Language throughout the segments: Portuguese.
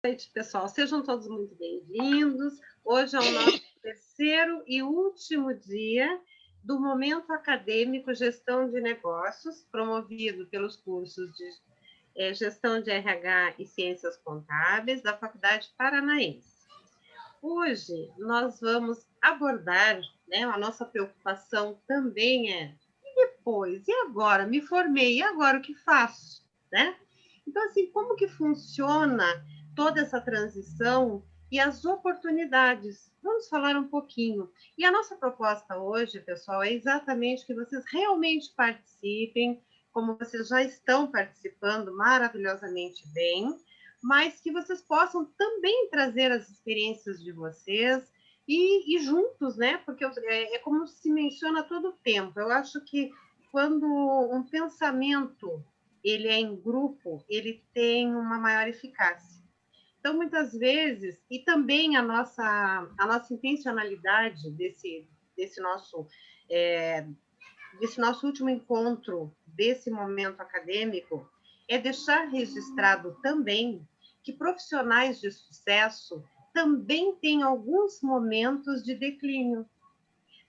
Noite, pessoal. Sejam todos muito bem-vindos. Hoje é o nosso terceiro e último dia do Momento Acadêmico Gestão de Negócios, promovido pelos cursos de Gestão de RH e Ciências Contábeis da Faculdade Paranaense. Hoje nós vamos abordar, a nossa preocupação também e depois? E agora? Me formei, e agora o que faço? Né? Então, assim, como que funciona toda essa transição e as oportunidades? Vamos falar um pouquinho. E a nossa proposta hoje, pessoal, é exatamente que vocês realmente participem, como vocês já estão participando maravilhosamente bem, mas que vocês possam também trazer as experiências de vocês e juntos, né? Porque é como se menciona todo o tempo. Eu acho que quando um pensamento ele é em grupo, ele tem uma maior eficácia. Então, muitas vezes, e também a nossa intencionalidade desse nosso último encontro, desse momento acadêmico, é deixar registrado também que profissionais de sucesso também têm alguns momentos de declínio.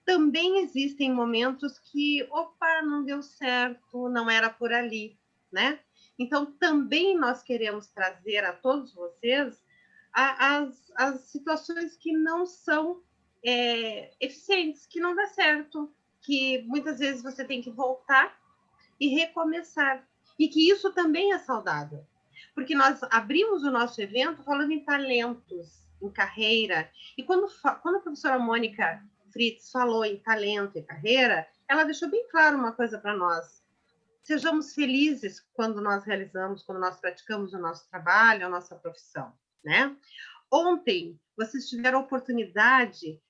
Também existem momentos que, opa, não deu certo, não era por ali, né? Então, também nós queremos trazer a todos vocês as situações que não são eficientes, que não dá certo, que muitas vezes você tem que voltar e recomeçar. E que isso também é saudável. Porque nós abrimos o nosso evento falando em talentos, em carreira. E quando a professora Mônica Fritz falou em talento e carreira, ela deixou bem claro uma coisa para nós. Sejamos felizes quando nós realizamos, quando nós praticamos o nosso trabalho, a nossa profissão, né? Ontem, vocês tiveram a oportunidade,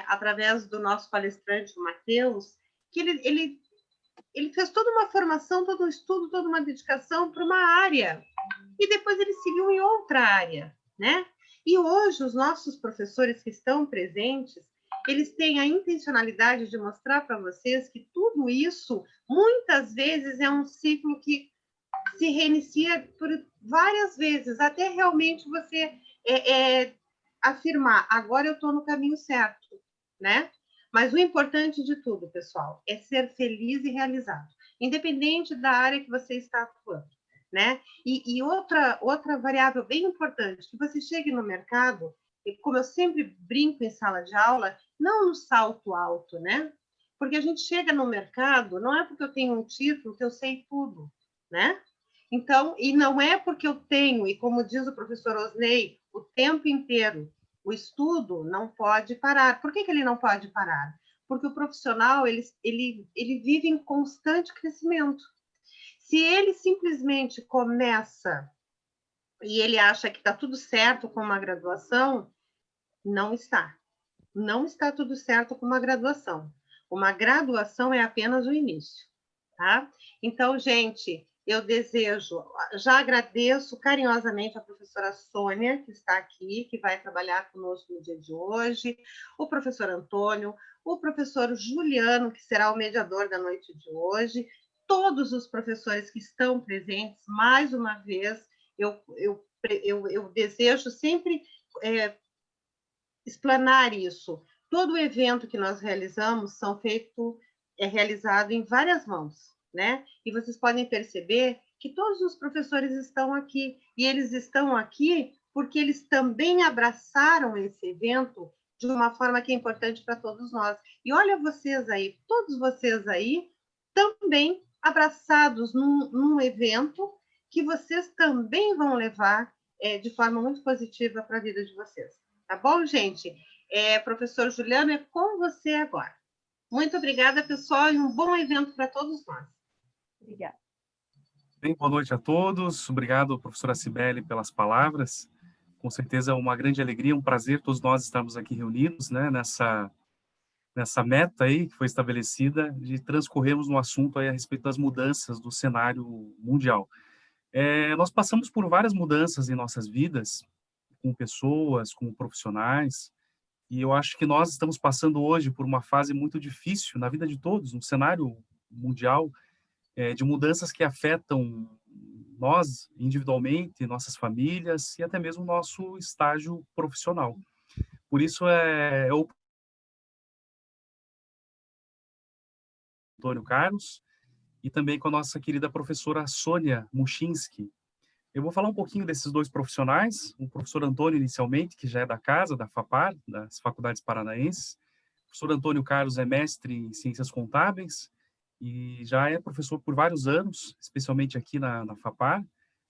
através do nosso palestrante, o Matheus, que ele fez toda uma formação, todo um estudo, toda uma dedicação para uma área. E depois ele seguiu em outra área, né? E hoje, os nossos professores que estão presentes, eles têm a intencionalidade de mostrar para vocês que tudo isso, muitas vezes, é um ciclo que se reinicia por várias vezes, até realmente você afirmar, agora eu estou no caminho certo, né? Mas o importante de tudo, pessoal, é ser feliz e realizado, independente da área que você está atuando, né? E outra variável bem importante, que você chegue no mercado, e como eu sempre brinco em sala de aula, não no salto alto, né? Porque a gente chega no mercado, não é porque eu tenho um título que eu sei tudo, né? Então, e não é porque eu tenho, e como diz o professor Osney, o tempo inteiro, o estudo não pode parar. Por que ele não pode parar? Porque o profissional, ele vive em constante crescimento. Se ele simplesmente começa e ele acha que está tudo certo com uma graduação, não está. Não está tudo certo com uma graduação. Uma graduação é apenas o início, tá? Então, gente, eu desejo, já agradeço carinhosamente a professora Sônia, que está aqui, que vai trabalhar conosco no dia de hoje, o professor Antônio, o professor Juliano, que será o mediador da noite de hoje, todos os professores que estão presentes, mais uma vez, eu desejo sempre explanar isso. Todo evento que nós realizamos é realizado em várias mãos, né? E vocês podem perceber que todos os professores estão aqui, e eles estão aqui porque eles também abraçaram esse evento de uma forma que é importante para todos nós. E olha vocês aí, todos vocês aí, também abraçados num evento que vocês também vão levar de forma muito positiva para a vida de vocês. Tá bom, gente? Professor Juliano, é com você agora. Muito obrigada, pessoal, e um bom evento para todos nós. Obrigada. Bem, boa noite a todos. Obrigado, professora Cibele, pelas palavras. Com certeza é uma grande alegria, um prazer todos nós estarmos aqui reunidos, né, nessa meta aí que foi estabelecida de transcorrermos no assunto aí a respeito das mudanças do cenário mundial. Nós passamos por várias mudanças em nossas vidas, com pessoas, com profissionais, e eu acho que nós estamos passando hoje por uma fase muito difícil na vida de todos, no cenário mundial, de mudanças que afetam nós, individualmente, nossas famílias e até mesmo o nosso estágio profissional. Por isso, eu, Antônio Carlos, e também com a nossa querida professora Sônia Muchinski. Eu vou falar um pouquinho desses dois profissionais, o professor Antônio, inicialmente, que já é da casa, da FAPAR, das Faculdades Paranaenses. O professor Antônio Carlos é mestre em Ciências Contábeis e já é professor por vários anos, especialmente aqui na FAPAR.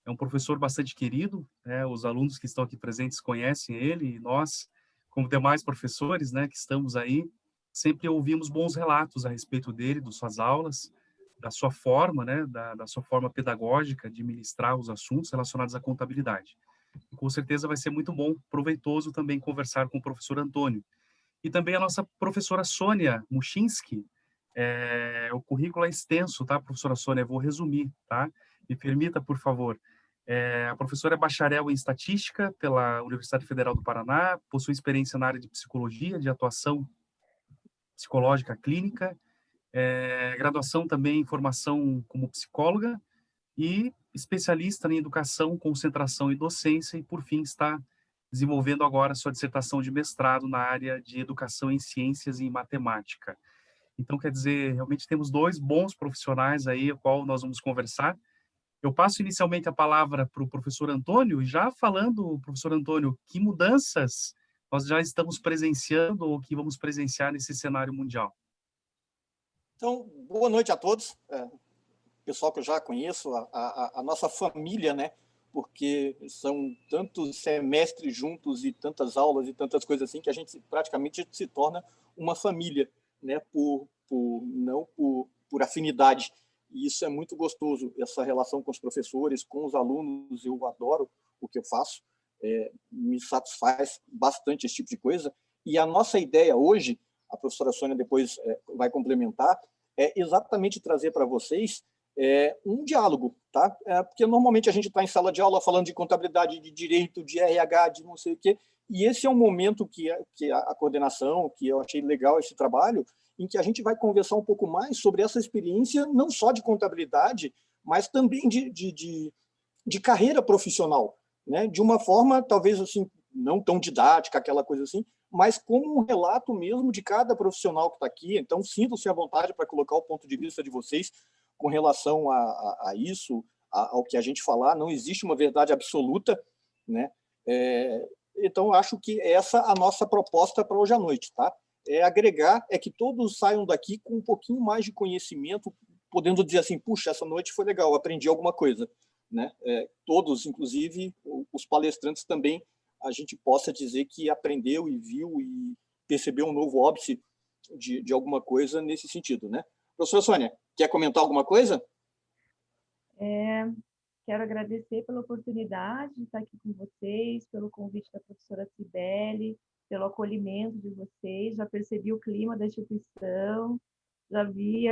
É um professor bastante querido, né? Os alunos que estão aqui presentes conhecem ele, e nós, como demais professores, né, que estamos aí, sempre ouvimos bons relatos a respeito dele, das suas aulas, da sua forma, né, da sua forma pedagógica de ministrar os assuntos relacionados à contabilidade. E, com certeza vai ser muito bom, proveitoso também conversar com o professor Antônio. E também a nossa professora Sônia Muchinski. O currículo é extenso, tá, professora Sônia? Eu vou resumir, tá? Me permita, por favor. A professora é bacharel em Estatística pela Universidade Federal do Paraná, possui experiência na área de psicologia, de atuação psicológica clínica, graduação também em formação como psicóloga e especialista em educação, concentração e docência, e por fim está desenvolvendo agora sua dissertação de mestrado na área de educação em ciências e matemática. Então, quer dizer, realmente temos dois bons profissionais aí, o qual nós vamos conversar. Eu passo inicialmente a palavra para o professor Antônio, e já falando, professor Antônio, que mudanças nós já estamos presenciando ou que vamos presenciar nesse cenário mundial? Então, boa noite a todos, pessoal que eu já conheço, a nossa família, né? Porque são tantos semestres juntos e tantas aulas e tantas coisas assim que a gente praticamente se torna uma família, né? Não por afinidade. E isso é muito gostoso, essa relação com os professores, com os alunos. Eu adoro o que eu faço, me satisfaz bastante esse tipo de coisa. E a nossa ideia hoje, a professora Sônia depois vai complementar, é exatamente trazer para vocês um diálogo, tá? Porque normalmente a gente está em sala de aula falando de contabilidade, de direito, de RH, de não sei o quê, e esse é um momento que a coordenação, que eu achei legal esse trabalho, em que a gente vai conversar um pouco mais sobre essa experiência, não só de contabilidade, mas também de carreira profissional, né? De uma forma, talvez, assim, não tão didática, aquela coisa assim, mas como um relato mesmo de cada profissional que está aqui. Então, sintam-se à vontade para colocar o ponto de vista de vocês com relação a isso, ao que a gente falar. Não existe uma verdade absoluta, né? Então, acho que essa é a nossa proposta para hoje à noite, tá? Agregar, que todos saiam daqui com um pouquinho mais de conhecimento, podendo dizer assim, puxa, essa noite foi legal, aprendi alguma coisa, né? Todos, inclusive os palestrantes também, a gente possa dizer que aprendeu e viu e percebeu um novo óbice de alguma coisa nesse sentido, né? Professora Sônia, quer comentar alguma coisa? Quero agradecer pela oportunidade de estar aqui com vocês, pelo convite da professora Cibele, pelo acolhimento de vocês. Já percebi o clima da instituição, já vi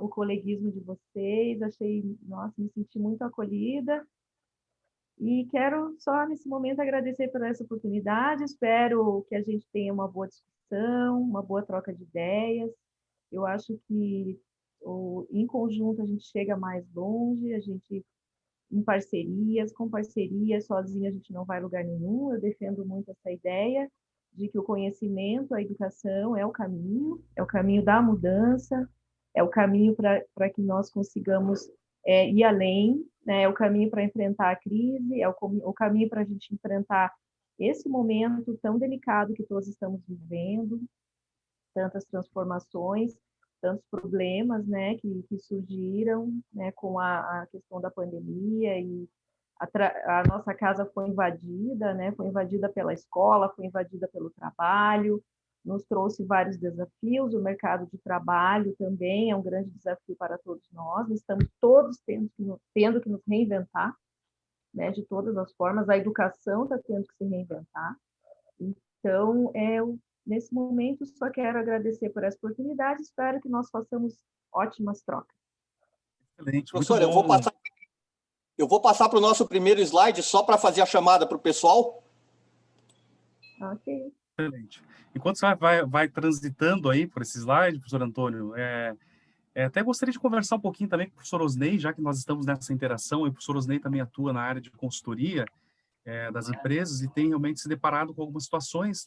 o coleguismo de vocês, me senti muito acolhida. E quero só, nesse momento, agradecer por essa oportunidade. Espero que a gente tenha uma boa discussão, uma boa troca de ideias. Eu acho que, em conjunto, a gente chega mais longe, a gente, em parcerias, com parcerias, sozinho a gente não vai a lugar nenhum. Eu defendo muito essa ideia de que o conhecimento, a educação é o caminho da mudança, é o caminho para que nós consigamos ir além, né? É o caminho para enfrentar a crise, o caminho para a gente enfrentar esse momento tão delicado que todos estamos vivendo, tantas transformações, tantos problemas, né, que surgiram, né, com a questão da pandemia, e a nossa casa foi invadida, né, foi invadida pela escola, foi invadida pelo trabalho, nos trouxe vários desafios. O mercado de trabalho também é um grande desafio para todos nós. Estamos todos tendo que nos reinventar, né, de todas as formas. A educação está tendo que se reinventar. Então, nesse momento, só quero agradecer por essa oportunidade. Espero que nós façamos ótimas trocas. Excelente, professora, eu vou passar para o nosso primeiro slide só para fazer a chamada para o pessoal. Ok. Excelente. Enquanto você vai transitando aí por esse slide, professor Antônio, Até gostaria de conversar um pouquinho também com o professor Osney, já que nós estamos nessa interação, e o professor Osney também atua na área de consultoria das empresas e tem realmente se deparado com algumas situações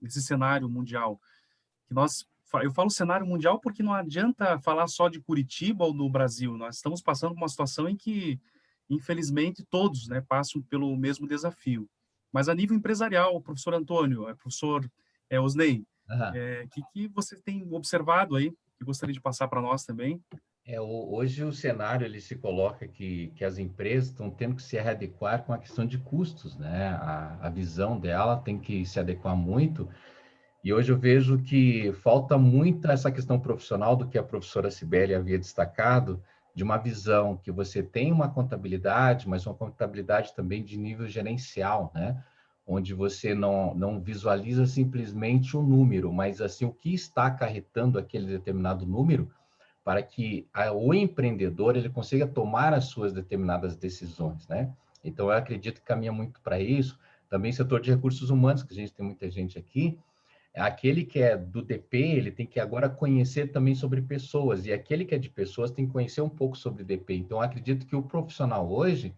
nesse cenário mundial. Eu falo cenário mundial porque não adianta falar só de Curitiba ou do Brasil. Nós estamos passando por uma situação em que, infelizmente, todos, né, passam pelo mesmo desafio. Mas a nível empresarial, professor Antônio, professor Osney, Aham. que você tem observado aí, que gostaria de passar para nós também? Hoje o cenário ele se coloca que as empresas estão tendo que se readequar com a questão de custos, né? A visão dela tem que se adequar muito. E hoje eu vejo que falta muito essa questão profissional do que a professora Cibele havia destacado, de uma visão que você tem uma contabilidade, mas uma contabilidade também de nível gerencial, né? Onde você não visualiza simplesmente um número, mas assim o que está acarretando aquele determinado número para que o empreendedor ele consiga tomar as suas determinadas decisões, né? Então, eu acredito que caminha muito para isso. Também setor de recursos humanos, que a gente tem muita gente aqui, aquele que é do DP, ele tem que agora conhecer também sobre pessoas, e aquele que é de pessoas tem que conhecer um pouco sobre DP. Então, eu acredito que o profissional hoje,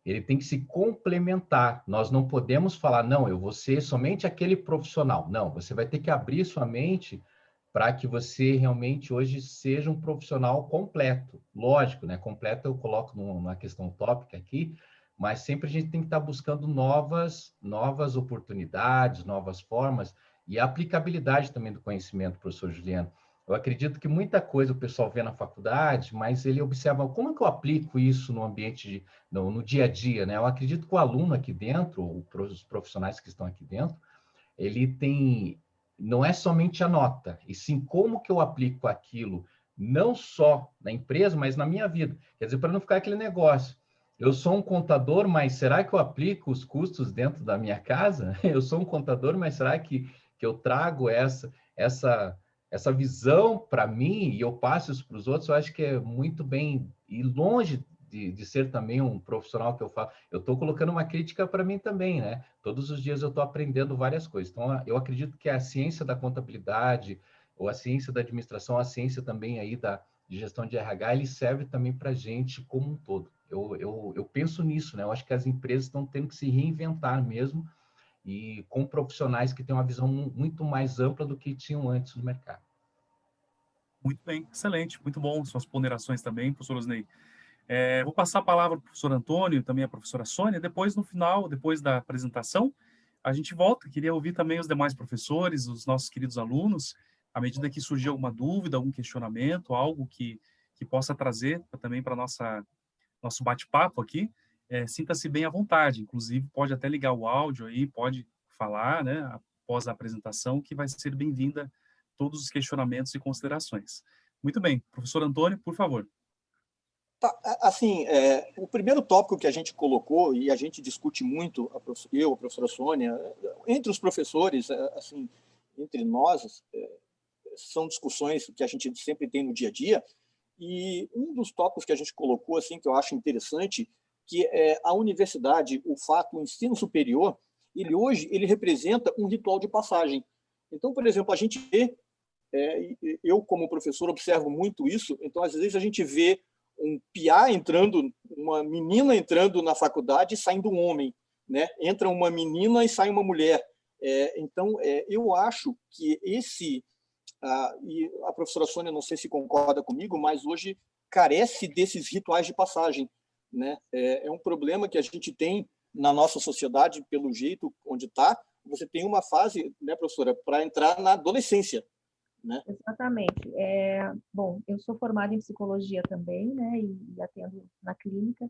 ele tem que se complementar. Nós não podemos falar, não, eu vou ser somente aquele profissional. Não, você vai ter que abrir sua mente para que você realmente hoje seja um profissional completo. Lógico, né? Completo eu coloco numa questão tópica aqui, mas sempre a gente tem que estar buscando novas oportunidades, novas formas e a aplicabilidade também do conhecimento, professor Juliano. Eu acredito que muita coisa o pessoal vê na faculdade, mas ele observa como é que eu aplico isso no ambiente, no dia a dia, né? Eu acredito que o aluno aqui dentro, os profissionais que estão aqui dentro, ele tem, não é somente a nota, e sim como que eu aplico aquilo, não só na empresa, mas na minha vida. Quer dizer, para não ficar aquele negócio, eu sou um contador, mas será que eu aplico os custos dentro da minha casa? Eu sou um contador, mas será que eu trago essa visão para mim e eu passo isso para os outros? Eu acho que é muito bem, e longe de ser também um profissional que eu falo, eu estou colocando uma crítica para mim também, né? Todos os dias eu estou aprendendo várias coisas. Então, eu acredito que a ciência da contabilidade, ou a ciência da administração, a ciência também aí de gestão de RH, ele serve também para a gente como um todo. Eu penso nisso, né? Eu acho que as empresas estão tendo que se reinventar mesmo e com profissionais que têm uma visão muito mais ampla do que tinham antes no mercado. Muito bem, excelente, muito bom suas ponderações também, professor Osney. Vou passar a palavra para o professor Antônio, também a professora Sônia, depois no final, depois da apresentação, a gente volta, queria ouvir também os demais professores, os nossos queridos alunos, à medida que surgir alguma dúvida, algum questionamento, algo que possa trazer também para nosso bate-papo aqui, sinta-se bem à vontade, inclusive pode até ligar o áudio aí, pode falar, né, após a apresentação, que vai ser bem-vinda todos os questionamentos e considerações. Muito bem, professor Antônio, por favor. Tá, assim, o primeiro tópico que a gente colocou, e a gente discute muito, a professora Sônia, entre os professores, assim, entre nós, são discussões que a gente sempre tem no dia a dia, e um dos tópicos que a gente colocou, assim, que eu acho interessante, que é a universidade, o ensino superior, ele representa um ritual de passagem. Então, por exemplo, a gente vê, eu como professor observo muito isso, então às vezes a gente vê um piá entrando, uma menina entrando na faculdade e saindo um homem, né? Entra uma menina e sai uma mulher. Então, eu acho que e a professora Sônia, não sei se concorda comigo, mas hoje carece desses rituais de passagem, né? É um problema que a gente tem na nossa sociedade, pelo jeito onde está. Você tem uma fase, né, professora, para entrar na adolescência, né? Exatamente. Bom, eu sou formada em psicologia também, né, e atendo na clínica,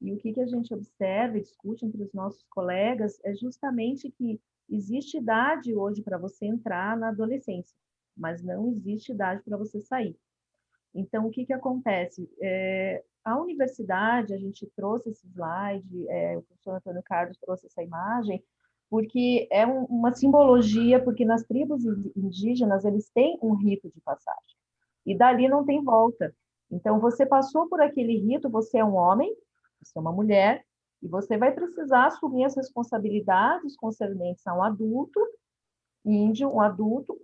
e o que a gente observa e discute entre os nossos colegas é justamente que existe idade hoje para você entrar na adolescência, mas não existe idade para você sair. Então, o que acontece? A universidade, a gente trouxe esse slide, o professor Antônio Carlos trouxe essa imagem, porque é uma simbologia, porque nas tribos indígenas eles têm um rito de passagem, e dali não tem volta. Então, você passou por aquele rito, você é um homem, você é uma mulher, e você vai precisar assumir as responsabilidades concernentes a um adulto índio, um adulto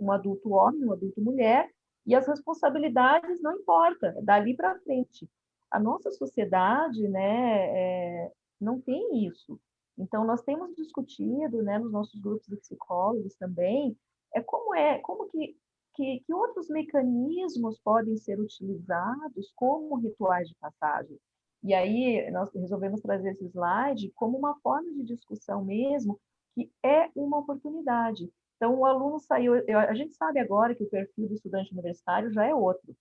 homem, um adulto mulher, E as responsabilidades não importa, é dali para frente. A nossa sociedade, né, não tem isso. Então, nós temos discutido, né, nos nossos grupos de psicólogos também, como que outros mecanismos podem ser utilizados como rituais de passagem. E aí, nós resolvemos trazer esse slide como uma forma de discussão mesmo, que é uma oportunidade. Então, o aluno saiu... A gente sabe agora que o perfil do estudante universitário já é outro.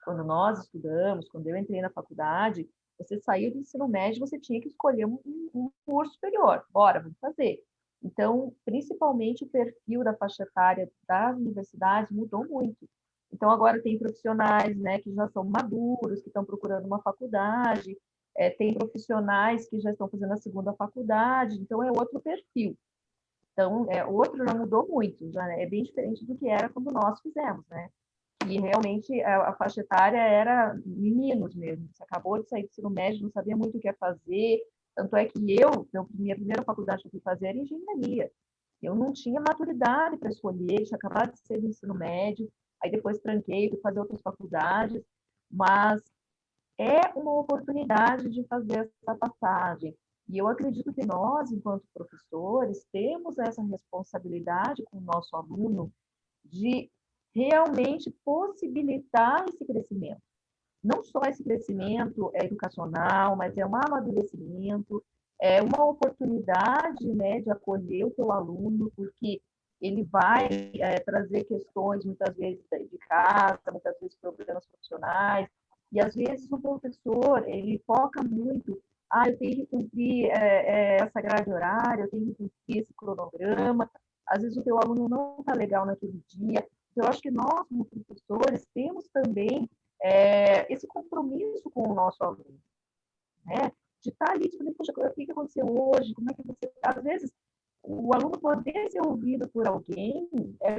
Quando nós estudamos, quando eu entrei na faculdade, você saiu do ensino médio, você tinha que escolher um curso superior. Bora, vamos fazer. Então, principalmente o perfil da faixa etária das universidades mudou muito. Então, agora tem profissionais, né, que já são maduros, que estão procurando uma faculdade, tem profissionais que já estão fazendo a segunda faculdade, então é outro perfil. Então, o outro já mudou muito, já é bem diferente do que era quando nós fizemos, né? E realmente a faixa etária era meninos mesmo. Você acabou de sair do ensino médio, não sabia muito o que ia fazer. Tanto é que minha primeira faculdade que eu fui fazer era engenharia. Eu não tinha maturidade para escolher, tinha acabado de sair do ensino médio, aí depois tranquei, fui fazer outras faculdades, mas é uma oportunidade de fazer essa passagem. E eu acredito que nós, enquanto professores, temos essa responsabilidade com o nosso aluno de realmente possibilitar esse crescimento. Não só esse crescimento educacional, mas é um amadurecimento, é uma oportunidade, né, de acolher o teu aluno, porque ele vai trazer questões, muitas vezes, de casa, muitas vezes problemas profissionais, e às vezes o professor, ele foca muito, eu tenho que cumprir essa grade horária, eu tenho que cumprir esse cronograma, às vezes o teu aluno não está legal naquele dia. Então, eu acho que nós, como professores, temos também esse compromisso com o nosso aluno, né? De estar ali, tipo, poxa, o que aconteceu hoje, como é que você está? Às vezes, o aluno poder ser ouvido por alguém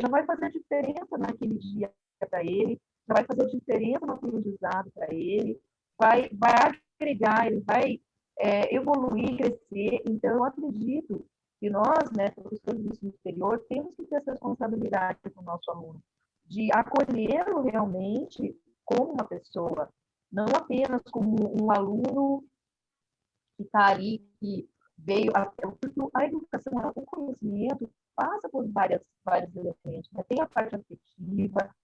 já vai fazer diferença naquele dia para ele, já vai fazer diferença no aprendizado para ele, vai agregar, ele vai evoluir, crescer. Então, eu acredito que nós, né, professores do ensino superior, temos que ter essa responsabilidade com o nosso aluno, de acolhê-lo realmente como uma pessoa, não apenas como um aluno que está ali, que veio... A educação, o conhecimento, passa por vários elementos. Né? Tem a parte afetiva,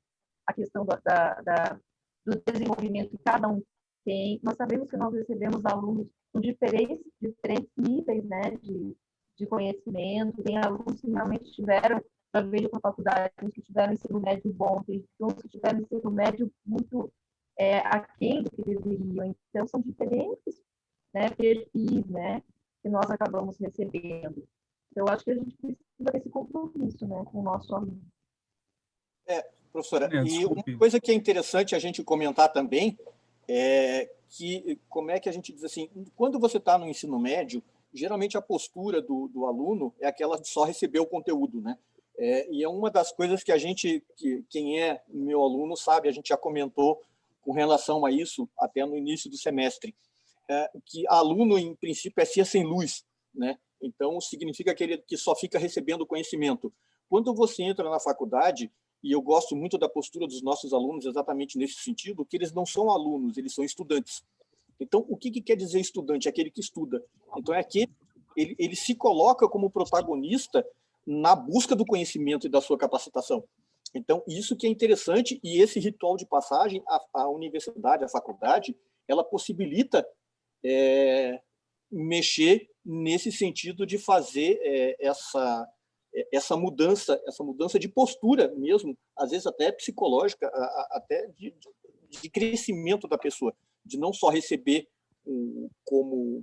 a questão do desenvolvimento que cada um tem. Nós sabemos que nós recebemos alunos com diferentes níveis, né, de conhecimento. Tem alunos que realmente tiveram, já vejo com a faculdade, que tiveram ensino médio bom, tem alunos que tiveram ensino médio muito aquém do que deveriam. Então, são diferentes, né, perfis, né, que nós acabamos recebendo. Então, eu acho que a gente precisa ter esse compromisso, né, com o nosso aluno. Professora, e uma coisa que é interessante a gente comentar também é que, como é que a gente diz assim, quando você está no ensino médio, geralmente a postura do aluno é aquela de só receber o conteúdo, né? E é uma das coisas que quem é meu aluno sabe, a gente já comentou com relação a isso até no início do semestre, que aluno, em princípio, é ser sem luz, né? Então, significa que só fica recebendo conhecimento. Quando você entra na faculdade, e eu gosto muito da postura dos nossos alunos exatamente nesse sentido, que eles não são alunos, eles são estudantes. Então, o que quer dizer estudante? É aquele que estuda. Então, é aquele, ele se coloca como protagonista na busca do conhecimento e da sua capacitação. Então, isso que é interessante, e esse ritual de passagem, a universidade, a faculdade, ela possibilita mexer nesse sentido de fazer essa mudança de postura mesmo, às vezes até psicológica, até de crescimento da pessoa, de não só receber como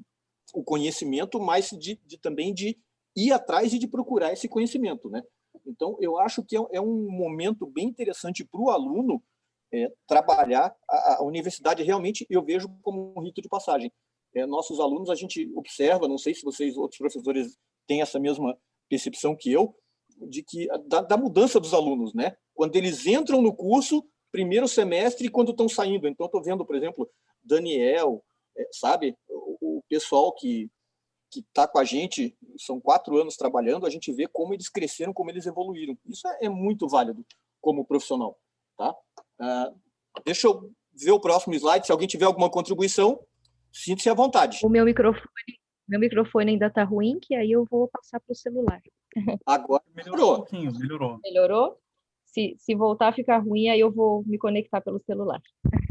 o conhecimento, mas também de ir atrás e de procurar esse conhecimento, né? Então, eu acho que é um momento bem interessante para o aluno trabalhar a universidade. Realmente, eu vejo como um rito de passagem. Nossos alunos, a gente observa, não sei se vocês, outros professores, têm essa mesma percepção que eu, de que da mudança dos alunos, né? Quando eles entram no curso, primeiro semestre, e quando estão saindo. Então, estou vendo, por exemplo, Daniel, sabe? O pessoal que está com a gente, são 4 anos trabalhando, a gente vê como eles cresceram, como eles evoluíram. Isso é muito válido como profissional. Tá? Deixa eu ver o próximo slide. Se alguém tiver alguma contribuição, sinta-se à vontade. O meu microfone ainda está ruim, que aí eu vou passar para o celular. Agora Melhorou um pouquinho, melhorou. Melhorou? Se voltar a ficar ruim, aí eu vou me conectar pelo celular.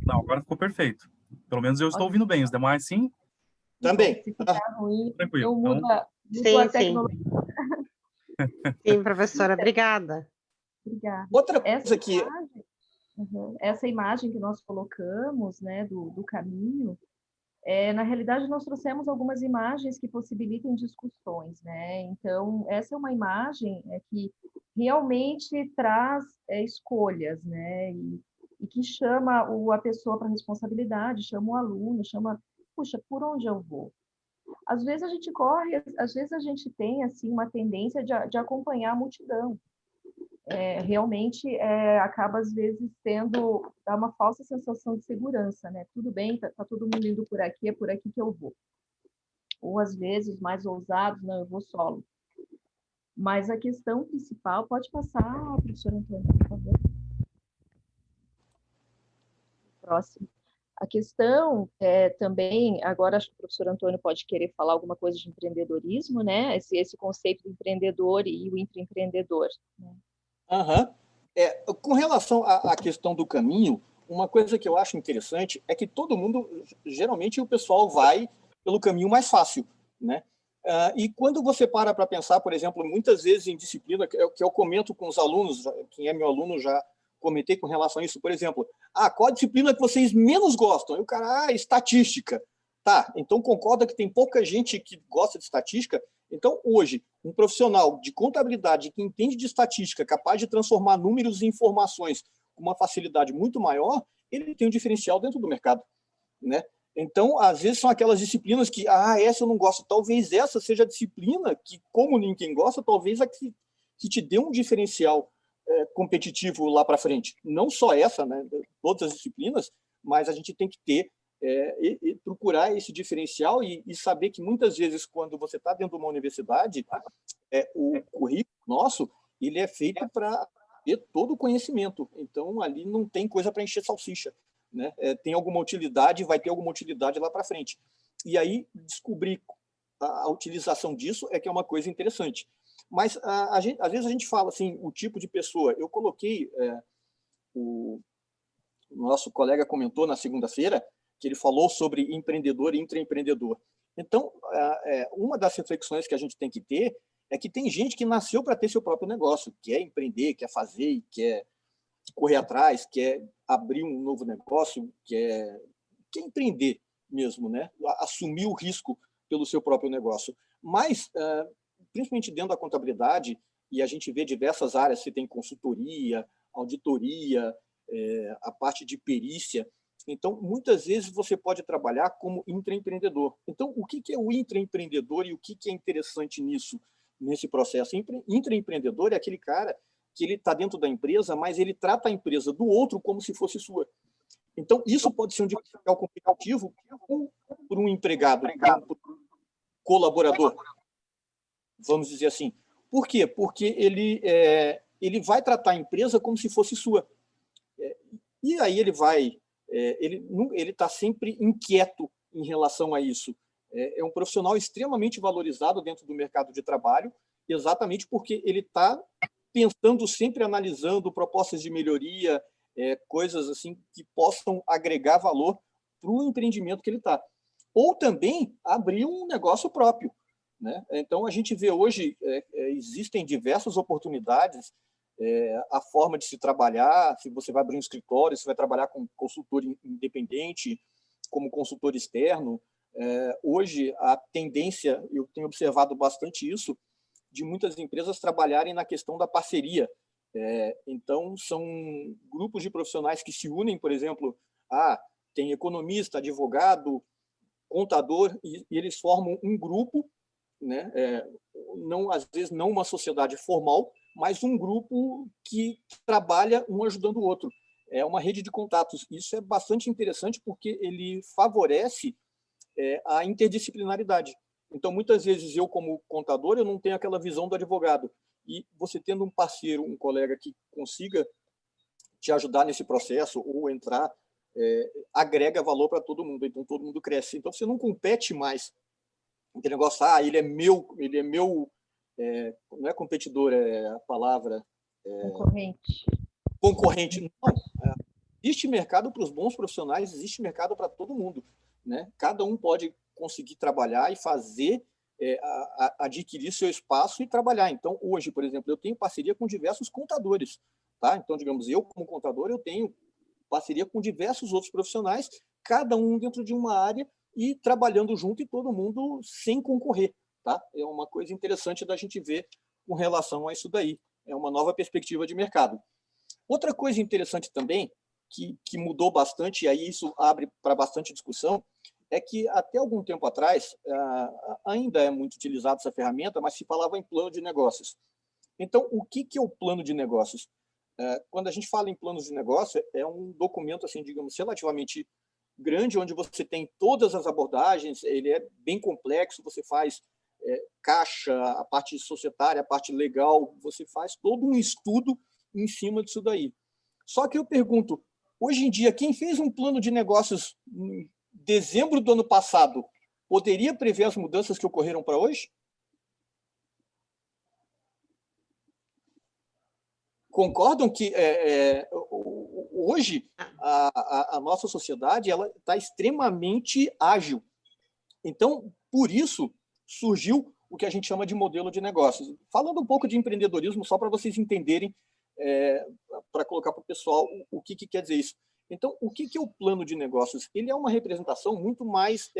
Não, agora ficou perfeito. Pelo menos eu estou ouvindo bem. Os demais, sim? Também. Se ficar ruim, Tranquilo. eu mudo a Sim, tecnologia. Sim, professora, obrigada. Obrigada. Outra coisa que... Essa imagem que nós colocamos, né, do caminho, na realidade, nós trouxemos algumas imagens que possibilitem discussões, né? Então, essa é uma imagem que realmente traz escolhas, né? E que chama a pessoa para responsabilidade, chama o aluno, chama, puxa, por onde eu vou? Às vezes a gente corre, às vezes a gente tem, assim, uma tendência de acompanhar a multidão. Realmente acaba, às vezes, dá uma falsa sensação de segurança, né? Tudo bem, tá todo mundo indo por aqui, é por aqui que eu vou. Ou, às vezes, mais ousados, não, eu vou solo. Mas a questão principal, pode passar, professor Antônio, por favor. Próximo. A questão também, agora acho que o professor Antônio pode querer falar alguma coisa de empreendedorismo, né? Esse conceito do empreendedor e o intraempreendedor, né? Com relação à questão do caminho, uma coisa que eu acho interessante é que todo mundo, geralmente o pessoal vai pelo caminho mais fácil, né? E quando você para pensar, por exemplo, muitas vezes em disciplina, que eu comento com os alunos, quem é meu aluno já comentei com relação a isso, por exemplo, qual a disciplina que vocês menos gostam? E o cara, estatística. Tá, então concorda que tem pouca gente que gosta de estatística? Então, hoje, um profissional de contabilidade que entende de estatística, capaz de transformar números em informações com uma facilidade muito maior, ele tem um diferencial dentro do mercado, né? Então, às vezes, são aquelas disciplinas que, essa eu não gosto. Talvez essa seja a disciplina que, como ninguém gosta, talvez a que te dê um diferencial competitivo lá para frente. Não só essa, né? Todas as disciplinas, mas a gente tem que ter e procurar esse diferencial e saber que muitas vezes, quando você está dentro de uma universidade, o currículo nosso ele é feito para ter todo o conhecimento. Então, ali não tem coisa para encher salsicha, né? Tem alguma utilidade, vai ter alguma utilidade lá para frente. E aí, descobrir a utilização disso que é uma coisa interessante. Mas, às vezes, a gente fala assim, o tipo de pessoa. Eu coloquei, o nosso colega comentou na segunda-feira, que ele falou sobre empreendedor e intraempreendedor. Então, uma das reflexões que a gente tem que ter é que tem gente que nasceu para ter seu próprio negócio, quer empreender, quer fazer, quer correr atrás, quer abrir um novo negócio, quer empreender mesmo, né? Assumir o risco pelo seu próprio negócio. Mas, principalmente dentro da contabilidade, e a gente vê diversas áreas, você tem consultoria, auditoria, a parte de perícia. Então, muitas vezes você pode trabalhar como intraempreendedor. Então, o que é o intraempreendedor e o que é interessante nesse processo? Intraempreendedor é aquele cara que ele está dentro da empresa, mas ele trata a empresa do outro como se fosse sua. Então, isso pode ser um diferencial competitivo por um empregado, por um colaborador, vamos dizer assim. Por quê? Porque ele vai tratar a empresa como se fosse sua. E aí ele está sempre inquieto em relação a isso. É um profissional extremamente valorizado dentro do mercado de trabalho, exatamente porque ele está pensando, sempre analisando propostas de melhoria, coisas assim que possam agregar valor para o empreendimento que ele está. Ou também abrir um negócio próprio, né? Então, a gente vê hoje, existem diversas oportunidades, a forma de se trabalhar, se você vai abrir um escritório, se vai trabalhar como consultor independente, como consultor externo. Hoje, a tendência, eu tenho observado bastante isso, de muitas empresas trabalharem na questão da parceria. Então, são grupos de profissionais que se unem, por exemplo, tem economista, advogado, contador, e eles formam um grupo, né? Às vezes não uma sociedade formal, mas um grupo que trabalha um ajudando o outro. É uma rede de contatos. Isso é bastante interessante porque ele favorece a interdisciplinaridade. Então, muitas vezes, eu, como contador, eu não tenho aquela visão do advogado. E você tendo um parceiro, um colega que consiga te ajudar nesse processo ou entrar, agrega valor para todo mundo, então todo mundo cresce. Então você não compete mais. Aquele negócio, ele é meu, não é competidor, é a palavra... Concorrente. Não. Existe mercado para os bons profissionais, existe mercado para todo mundo, né? Cada um pode conseguir trabalhar e fazer, adquirir seu espaço e trabalhar. Então, hoje, por exemplo, eu tenho parceria com diversos contadores, tá? Então, digamos, eu como contador, eu tenho parceria com diversos outros profissionais, cada um dentro de uma área e trabalhando junto e todo mundo sem concorrer, tá? É uma coisa interessante da gente ver com relação a isso daí. É uma nova perspectiva de mercado. Outra coisa interessante também, que mudou bastante, e aí isso abre para bastante discussão, é que até algum tempo atrás, ainda é muito utilizada essa ferramenta, mas se falava em plano de negócios. Então, o que é o plano de negócios? Quando a gente fala em planos de negócio, é um documento, assim, digamos, relativamente grande, onde você tem todas as abordagens, ele é bem complexo, você faz caixa, a parte societária, a parte legal, você faz todo um estudo em cima disso daí. Só que eu pergunto, hoje em dia, quem fez um plano de negócios em dezembro do ano passado, poderia prever as mudanças que ocorreram para hoje? Concordam que hoje a nossa sociedade ela está extremamente ágil. Então, por isso, surgiu o que a gente chama de modelo de negócios. Falando um pouco de empreendedorismo, só para vocês entenderem, para colocar para o pessoal o que quer dizer isso. Então, o que é o plano de negócios? Ele é uma representação muito mais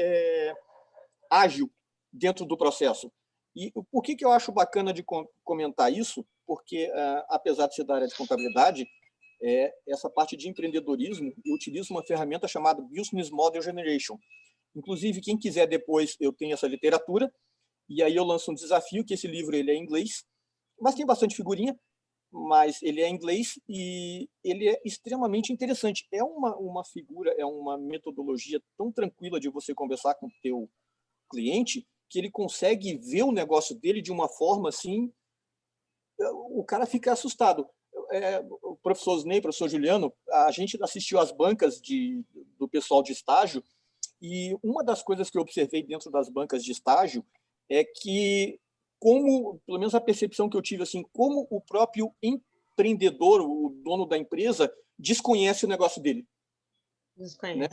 ágil dentro do processo. E por que eu acho bacana de comentar isso? Porque, apesar de ser da área de contabilidade, essa parte de empreendedorismo, eu utilizo uma ferramenta chamada Business Model Generation. Inclusive, quem quiser depois, eu tenho essa literatura, e aí eu lanço um desafio, que esse livro ele é em inglês, mas tem bastante figurinha, mas ele é em inglês e ele é extremamente interessante. É uma figura, é uma metodologia tão tranquila de você conversar com o teu cliente, que ele consegue ver o negócio dele de uma forma assim, o cara fica assustado. O professor Osney, o professor Juliano, a gente assistiu às bancas do pessoal de estágio, e uma das coisas que eu observei dentro das bancas de estágio é que, pelo menos a percepção que eu tive, assim, como o próprio empreendedor, o dono da empresa, desconhece o negócio dele. Desconhece. Né?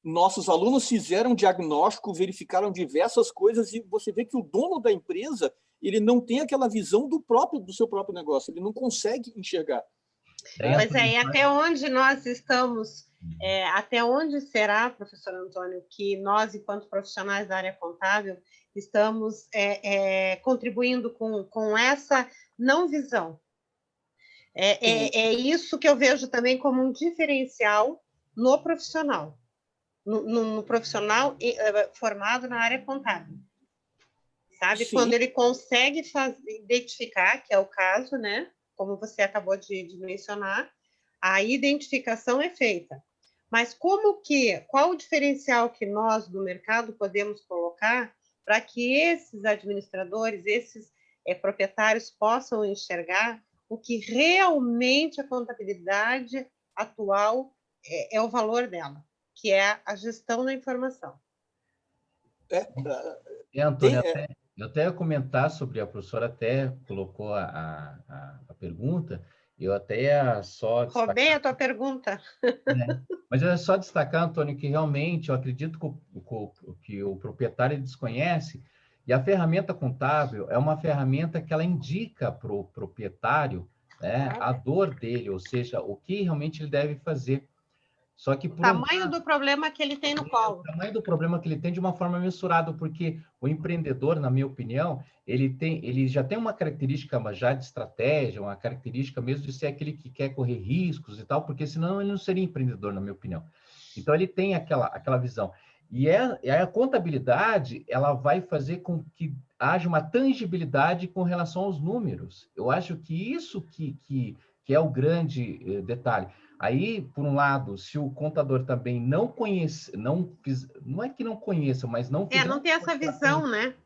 Nossos alunos fizeram diagnóstico, verificaram diversas coisas e você vê que o dono da empresa ele não tem aquela visão do seu próprio negócio, ele não consegue enxergar. Pois e até onde nós estamos, até onde será, professor Antônio, que nós, enquanto profissionais da área contábil, estamos contribuindo com essa não visão? É isso que eu vejo também como um diferencial no profissional. No profissional formado na área contábil, sabe? Sim. Quando ele consegue identificar, que é o caso, né? Como você acabou de mencionar, a identificação é feita. Mas qual o diferencial que nós do mercado podemos colocar para que esses administradores, esses proprietários possam enxergar o que realmente a contabilidade atual é o valor dela, que é a gestão da informação. Antônio, eu até ia comentar sobre, a professora até colocou a pergunta, eu até ia só destacar... Roubei a tua pergunta. Mas é só destacar, Antônio, que realmente eu acredito que o proprietário desconhece, e a ferramenta contábil é uma ferramenta que ela indica para o proprietário, né, a dor dele, ou seja, o que realmente ele deve fazer. Só que o tamanho do problema que ele tem no colo. O tamanho do problema que ele tem de uma forma mensurada, porque o empreendedor, na minha opinião, ele já tem uma característica já de estratégia, uma característica mesmo de ser aquele que quer correr riscos e tal, porque senão ele não seria empreendedor, na minha opinião. Então, ele tem aquela visão. E a contabilidade, ela vai fazer com que haja uma tangibilidade com relação aos números. Eu acho que isso que é o grande detalhe. Aí, por um lado, se o contador também não conhece, não é que não conheça, mas não não tem essa visão, né?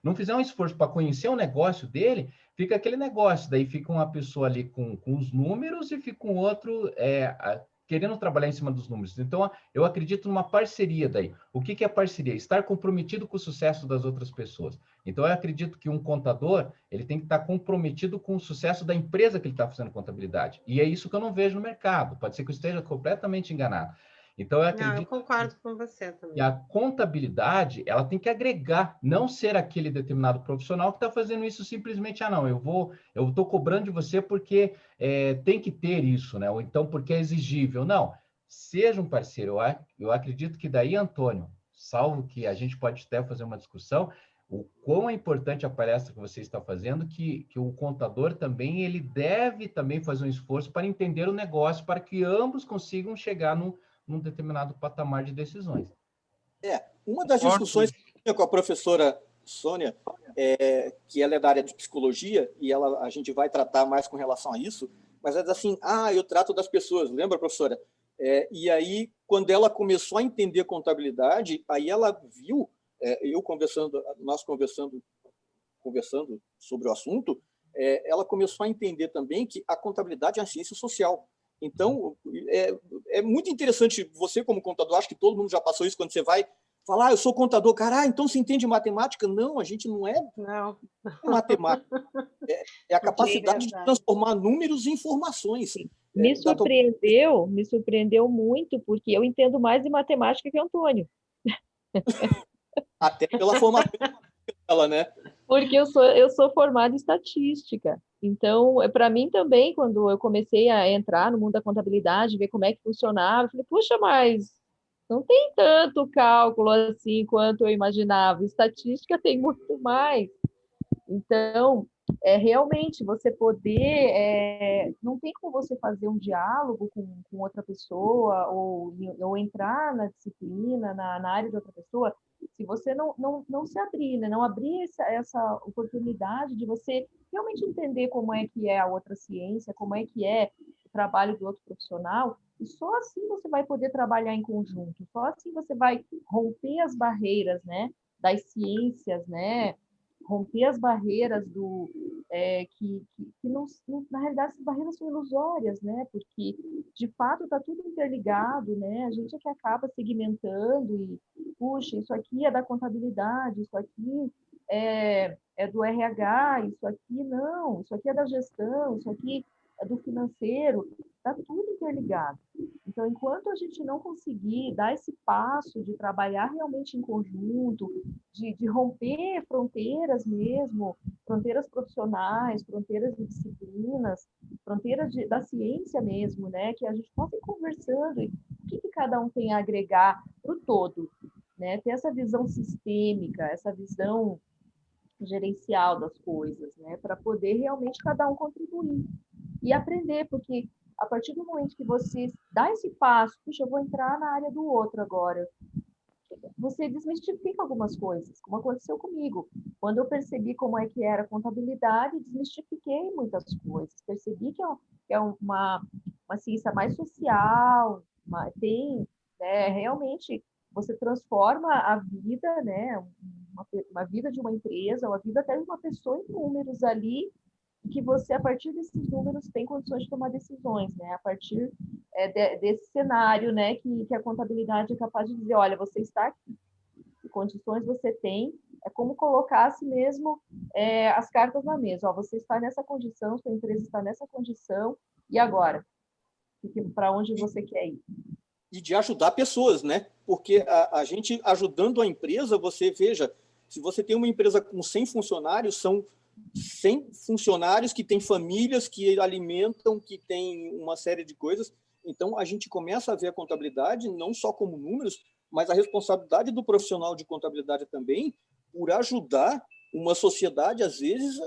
não fizer um esforço para conhecer o negócio dele, fica aquele negócio, daí fica uma pessoa ali com os números e fica um outro querendo trabalhar em cima dos números. Então, eu acredito numa parceria daí. O que é parceria? Estar comprometido com o sucesso das outras pessoas. Então, eu acredito que um contador, ele tem que estar comprometido com o sucesso da empresa que ele está fazendo contabilidade. E é isso que eu não vejo no mercado. Pode ser que eu esteja completamente enganado. Então, eu acredito... Não, eu concordo com você também. E a contabilidade, ela tem que agregar, não ser aquele determinado profissional que está fazendo isso simplesmente, não, eu estou cobrando de você porque tem que ter isso, né? Ou então porque é exigível. Não, seja um parceiro. Eu acredito que daí, Antônio, salvo que a gente pode até fazer uma discussão, o quão é importante a palestra que você está fazendo, que o contador também, ele deve também fazer um esforço para entender o negócio, para que ambos consigam chegar num determinado patamar de decisões. Uma das discussões que eu tinha com a professora Sônia, que ela é da área de psicologia, e a gente vai tratar mais com relação a isso, mas ela diz assim, eu trato das pessoas, lembra, professora? E aí, quando ela começou a entender contabilidade, aí ela viu, nós conversando sobre o assunto, ela começou a entender também que a contabilidade é uma ciência social. Então, é muito interessante, você como contador, acho que todo mundo já passou isso, quando você vai falar, eu sou contador, cara, então você entende matemática? Não, a gente não é matemática. É a capacidade de transformar números em informações. Me surpreendeu muito, porque eu entendo mais de matemática que o Antônio. Até pela formação dela, né? Porque eu sou formada em estatística. Então, para mim também, quando eu comecei a entrar no mundo da contabilidade, ver como é que funcionava, eu falei, puxa, mas não tem tanto cálculo assim quanto eu imaginava. Estatística tem muito mais. Então, realmente, você poder... não tem como você fazer um diálogo com outra pessoa ou entrar na disciplina, na área de outra pessoa, se você não se abrir, né? Não abrir essa oportunidade de você realmente entender como é que é a outra ciência, como é que é o trabalho do outro profissional, e só assim você vai poder trabalhar em conjunto, só assim você vai romper as barreiras, né, das ciências, né, romper as barreiras que na realidade essas barreiras são ilusórias, né? Porque de fato está tudo interligado, né? A gente é que acaba segmentando e puxa, isso aqui é da contabilidade, isso aqui é do RH, isso aqui não, isso aqui é da gestão, isso aqui é do financeiro, está tudo interligado. Então, enquanto a gente não conseguir dar esse passo de trabalhar realmente em conjunto, de romper fronteiras mesmo, fronteiras profissionais, fronteiras de disciplinas, fronteiras da ciência mesmo, né? Que a gente possa ir conversando e o que cada um tem a agregar para o todo, né? Ter essa visão sistêmica, essa visão gerencial das coisas, né? Para poder realmente cada um contribuir e aprender, porque a partir do momento que você dá esse passo, puxa, eu vou entrar na área do outro agora, você desmistifica algumas coisas, como aconteceu comigo. Quando eu percebi como é que era a contabilidade, desmistifiquei muitas coisas. Percebi que é uma ciência mais social, tem, né, realmente, você transforma a vida, né, uma vida de uma empresa, ou a vida até de uma pessoa em números ali, e que você, a partir desses números, tem condições de tomar decisões, né? A partir desse cenário, né, que a contabilidade é capaz de dizer, olha, você está aqui, que condições você tem, é como colocasse mesmo as cartas na mesa, ó, você está nessa condição, sua empresa está nessa condição, e agora? Para onde você quer ir? E de ajudar pessoas, né? Porque a gente ajudando a empresa, você veja, se você tem uma empresa com 100 funcionários, são 100 funcionários que têm famílias que alimentam, que têm uma série de coisas. Então, a gente começa a ver a contabilidade não só como números, mas a responsabilidade do profissional de contabilidade também por ajudar uma sociedade, às vezes,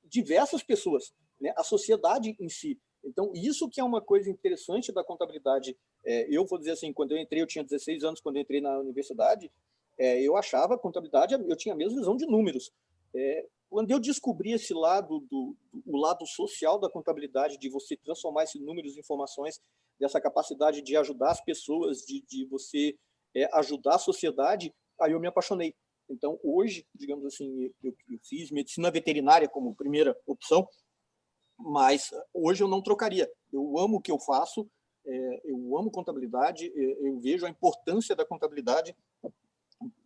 diversas pessoas, né? A sociedade em si. Então, isso que é uma coisa interessante da contabilidade. Eu vou dizer assim, quando eu entrei, eu tinha 16 anos, quando eu entrei na universidade, eu achava a contabilidade, eu tinha a mesma visão de números. Quando eu descobri esse lado, o lado social da contabilidade, de você transformar esses números em informações, dessa capacidade de ajudar as pessoas, de você ajudar a sociedade, aí eu me apaixonei. Então, hoje, digamos assim, eu fiz medicina veterinária como primeira opção, mas hoje eu não trocaria. Eu amo o que eu faço, eu amo contabilidade, eu vejo a importância da contabilidade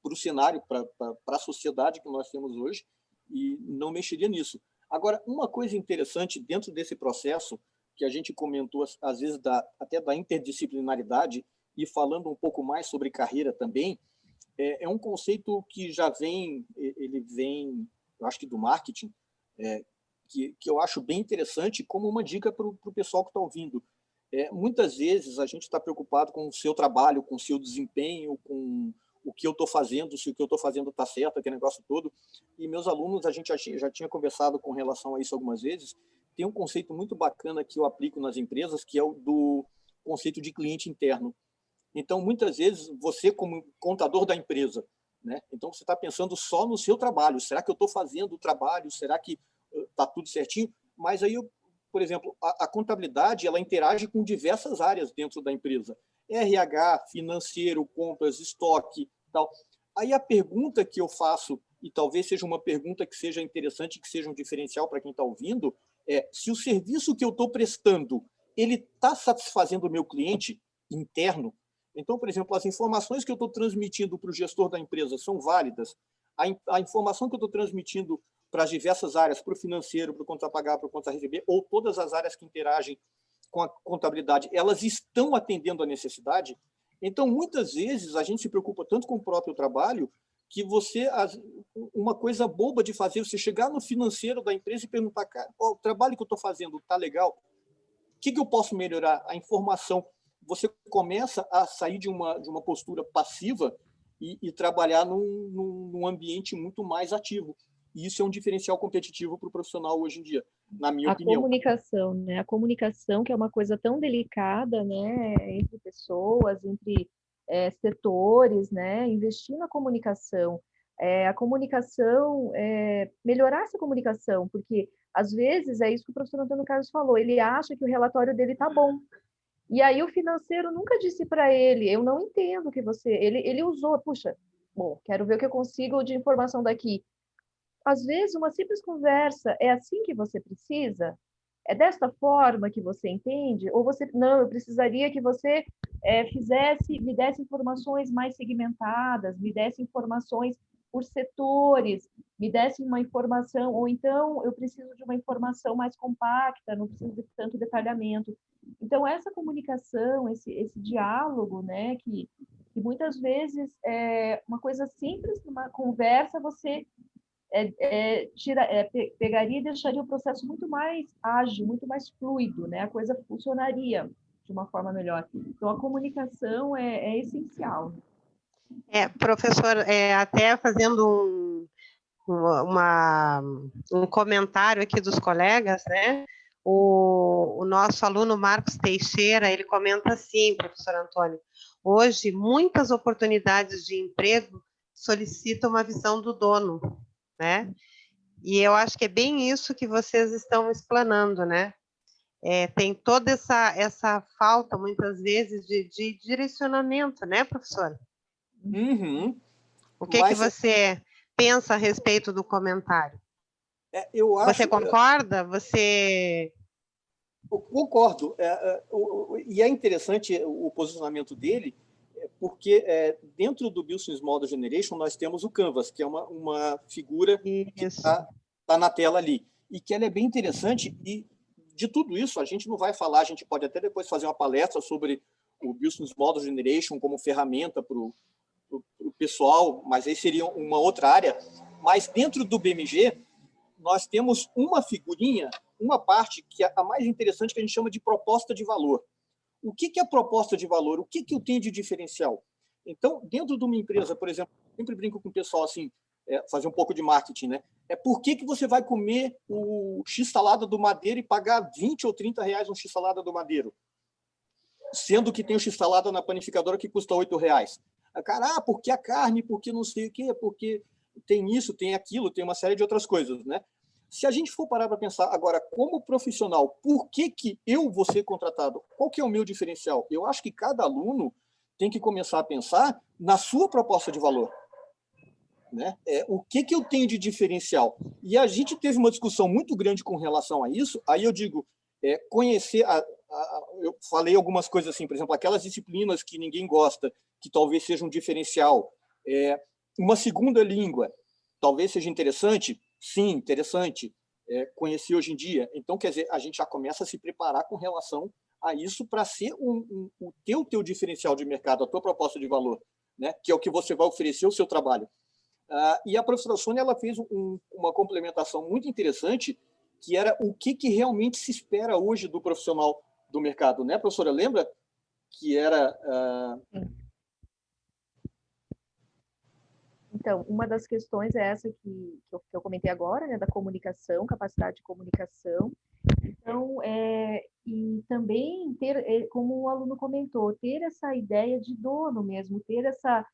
para o cenário, para a sociedade que nós temos hoje, e não mexeria nisso. Agora, uma coisa interessante dentro desse processo, que a gente comentou, às vezes, até da interdisciplinaridade, e falando um pouco mais sobre carreira também, é um conceito que ele vem, eu acho que do marketing, que eu acho bem interessante, como uma dica para o pessoal que está ouvindo. Muitas vezes a gente está preocupado com o seu trabalho, com o seu desempenho, com o que eu estou fazendo, se o que eu estou fazendo está certo, aquele negócio todo. E meus alunos, a gente já tinha conversado com relação a isso algumas vezes, tem um conceito muito bacana que eu aplico nas empresas, que é o do conceito de cliente interno. Então, muitas vezes, você como contador da empresa, né? Então, você está pensando só no seu trabalho. Será que eu estou fazendo o trabalho? Será que está tudo certinho? Mas aí, por exemplo, a contabilidade, ela interage com diversas áreas dentro da empresa. RH, financeiro, compras, estoque, tal. Aí a pergunta que eu faço, e talvez seja uma pergunta que seja interessante, que seja um diferencial para quem está ouvindo, é se o serviço que eu estou prestando, ele está satisfazendo o meu cliente interno. Então, por exemplo, as informações que eu estou transmitindo para o gestor da empresa são válidas. A informação que eu estou transmitindo para as diversas áreas, para o financeiro, para o conta a pagar, para o conta a receber, ou todas as áreas que interagem com a contabilidade, elas estão atendendo a necessidade. Então, muitas vezes, a gente se preocupa tanto com o próprio trabalho que uma coisa boba de fazer, você chegar no financeiro da empresa e perguntar, cara, o trabalho que eu estou fazendo está legal? O que eu posso melhorar? A informação. Você começa a sair de uma postura passiva e trabalhar num ambiente muito mais ativo. E isso é um diferencial competitivo para o profissional hoje em dia, na minha opinião. A comunicação, né? A comunicação, que é uma coisa tão delicada, né? Entre pessoas, entre setores, né? Investir na comunicação. A comunicação, melhorar essa comunicação, porque às vezes é isso que o professor Antônio Carlos falou, ele acha que o relatório dele está bom. E aí o financeiro nunca disse para ele, eu não entendo que você... Ele usou, puxa, bom, quero ver o que eu consigo de informação daqui. Às vezes, uma simples conversa é assim que você precisa? É desta forma que você entende? Ou você, não, eu precisaria que você me desse informações mais segmentadas, me desse informações por setores, me desse uma informação, ou então eu preciso de uma informação mais compacta, não preciso de tanto detalhamento. Então, essa comunicação, esse diálogo, né, que muitas vezes é uma coisa simples, numa conversa, você pegaria e deixaria o processo muito mais ágil, muito mais fluido, né? A coisa funcionaria de uma forma melhor. Então, a comunicação é essencial. Professor, até fazendo um comentário aqui dos colegas, né? O nosso aluno Marcos Teixeira, ele comenta assim, professor Antônio, hoje muitas oportunidades de emprego solicitam uma visão do dono, né? E eu acho que é bem isso que vocês estão explanando, né? Tem toda essa falta, muitas vezes, de direcionamento, né, professor? Uhum. O que você pensa a respeito do comentário? Eu acho, você concorda? Você... Eu concordo. E é interessante o posicionamento dele, porque dentro do Business Model Generation nós temos o Canvas, que é uma figura que está na tela ali, e que ela é bem interessante, e de tudo isso a gente não vai falar, a gente pode até depois fazer uma palestra sobre o Business Model Generation como ferramenta para o pessoal, mas aí seria uma outra área. Mas dentro do BMG, nós temos uma figurinha, uma parte que é a mais interessante, que a gente chama de proposta de valor. O que é proposta de valor? O que eu tenho de diferencial? Então, dentro de uma empresa, por exemplo, eu sempre brinco com o pessoal assim, fazer um pouco de marketing, né? Por que você vai comer o X-salada do Madeiro e pagar 20 ou 30 reais um X-salada do Madeiro? Sendo que tem o X-salada na panificadora que custa 8 reais. Cara, porque a carne, porque não sei o quê, porque tem isso, tem aquilo, tem uma série de outras coisas, né? Se a gente for parar para pensar agora, como profissional, por que eu vou ser contratado? Qual que é o meu diferencial? Eu acho que cada aluno tem que começar a pensar na sua proposta de valor. né? O que eu tenho de diferencial? E a gente teve uma discussão muito grande com relação a isso. Aí eu digo, conhecer... eu falei algumas coisas assim, por exemplo, aquelas disciplinas que ninguém gosta, que talvez seja um diferencial. Uma segunda língua, talvez seja interessante? Sim, interessante. Conhecer hoje em dia. Então, quer dizer, a gente já começa a se preparar com relação a isso para ser o teu diferencial de mercado, a tua proposta de valor, né? Que é o que você vai oferecer ao seu trabalho. E a professora Sônia ela fez uma complementação muito interessante, que era o que realmente se espera hoje do profissional do mercado, né, professora? Lembra que era... Então, uma das questões é essa que eu comentei agora, né, da comunicação, capacidade de comunicação. Então, e também ter, como o aluno comentou, ter essa ideia de dono mesmo, ter essa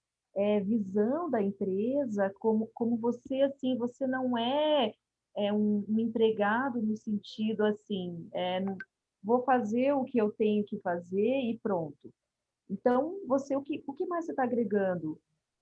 visão da empresa, como você, assim, você não é um empregado no sentido, assim, vou fazer o que eu tenho que fazer e pronto. Então, você, o que mais você está agregando?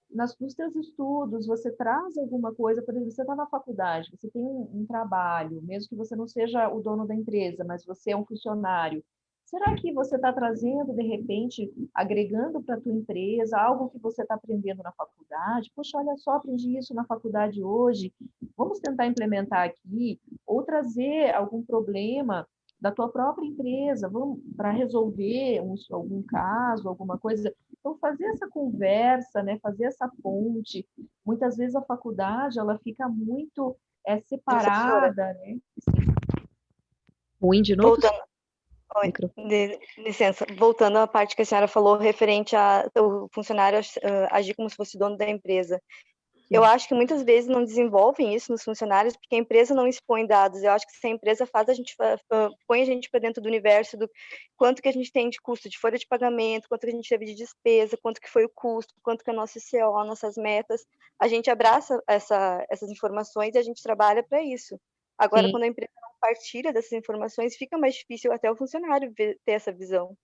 Nos teus estudos, você traz alguma coisa, por exemplo, você está na faculdade, você tem um trabalho, mesmo que você não seja o dono da empresa, mas você é um funcionário. Será que você está trazendo, de repente, agregando para a tua empresa algo que você está aprendendo na faculdade? Poxa, olha só, aprendi isso na faculdade hoje, vamos tentar implementar aqui, ou trazer algum problema da tua própria empresa, para resolver algum caso, alguma coisa. Então, fazer essa conversa, né, fazer essa ponte. Muitas vezes a faculdade ela fica muito Professora, separada, né? Ruim de novo? voltando, oi, licença, voltando à parte que a senhora falou referente ao funcionário agir como se fosse dono da empresa. Eu acho que muitas vezes não desenvolvem isso nos funcionários porque a empresa não expõe dados. Eu acho que se a empresa faz, põe a gente para dentro do universo do quanto que a gente tem de custo de folha de pagamento, quanto que a gente teve de despesa, quanto que foi o custo, quanto que é a nossa ICO, nossas metas. A gente abraça essas informações e a gente trabalha para isso. Agora, Sim. quando a empresa não partilha dessas informações, fica mais difícil até o funcionário ter essa visão.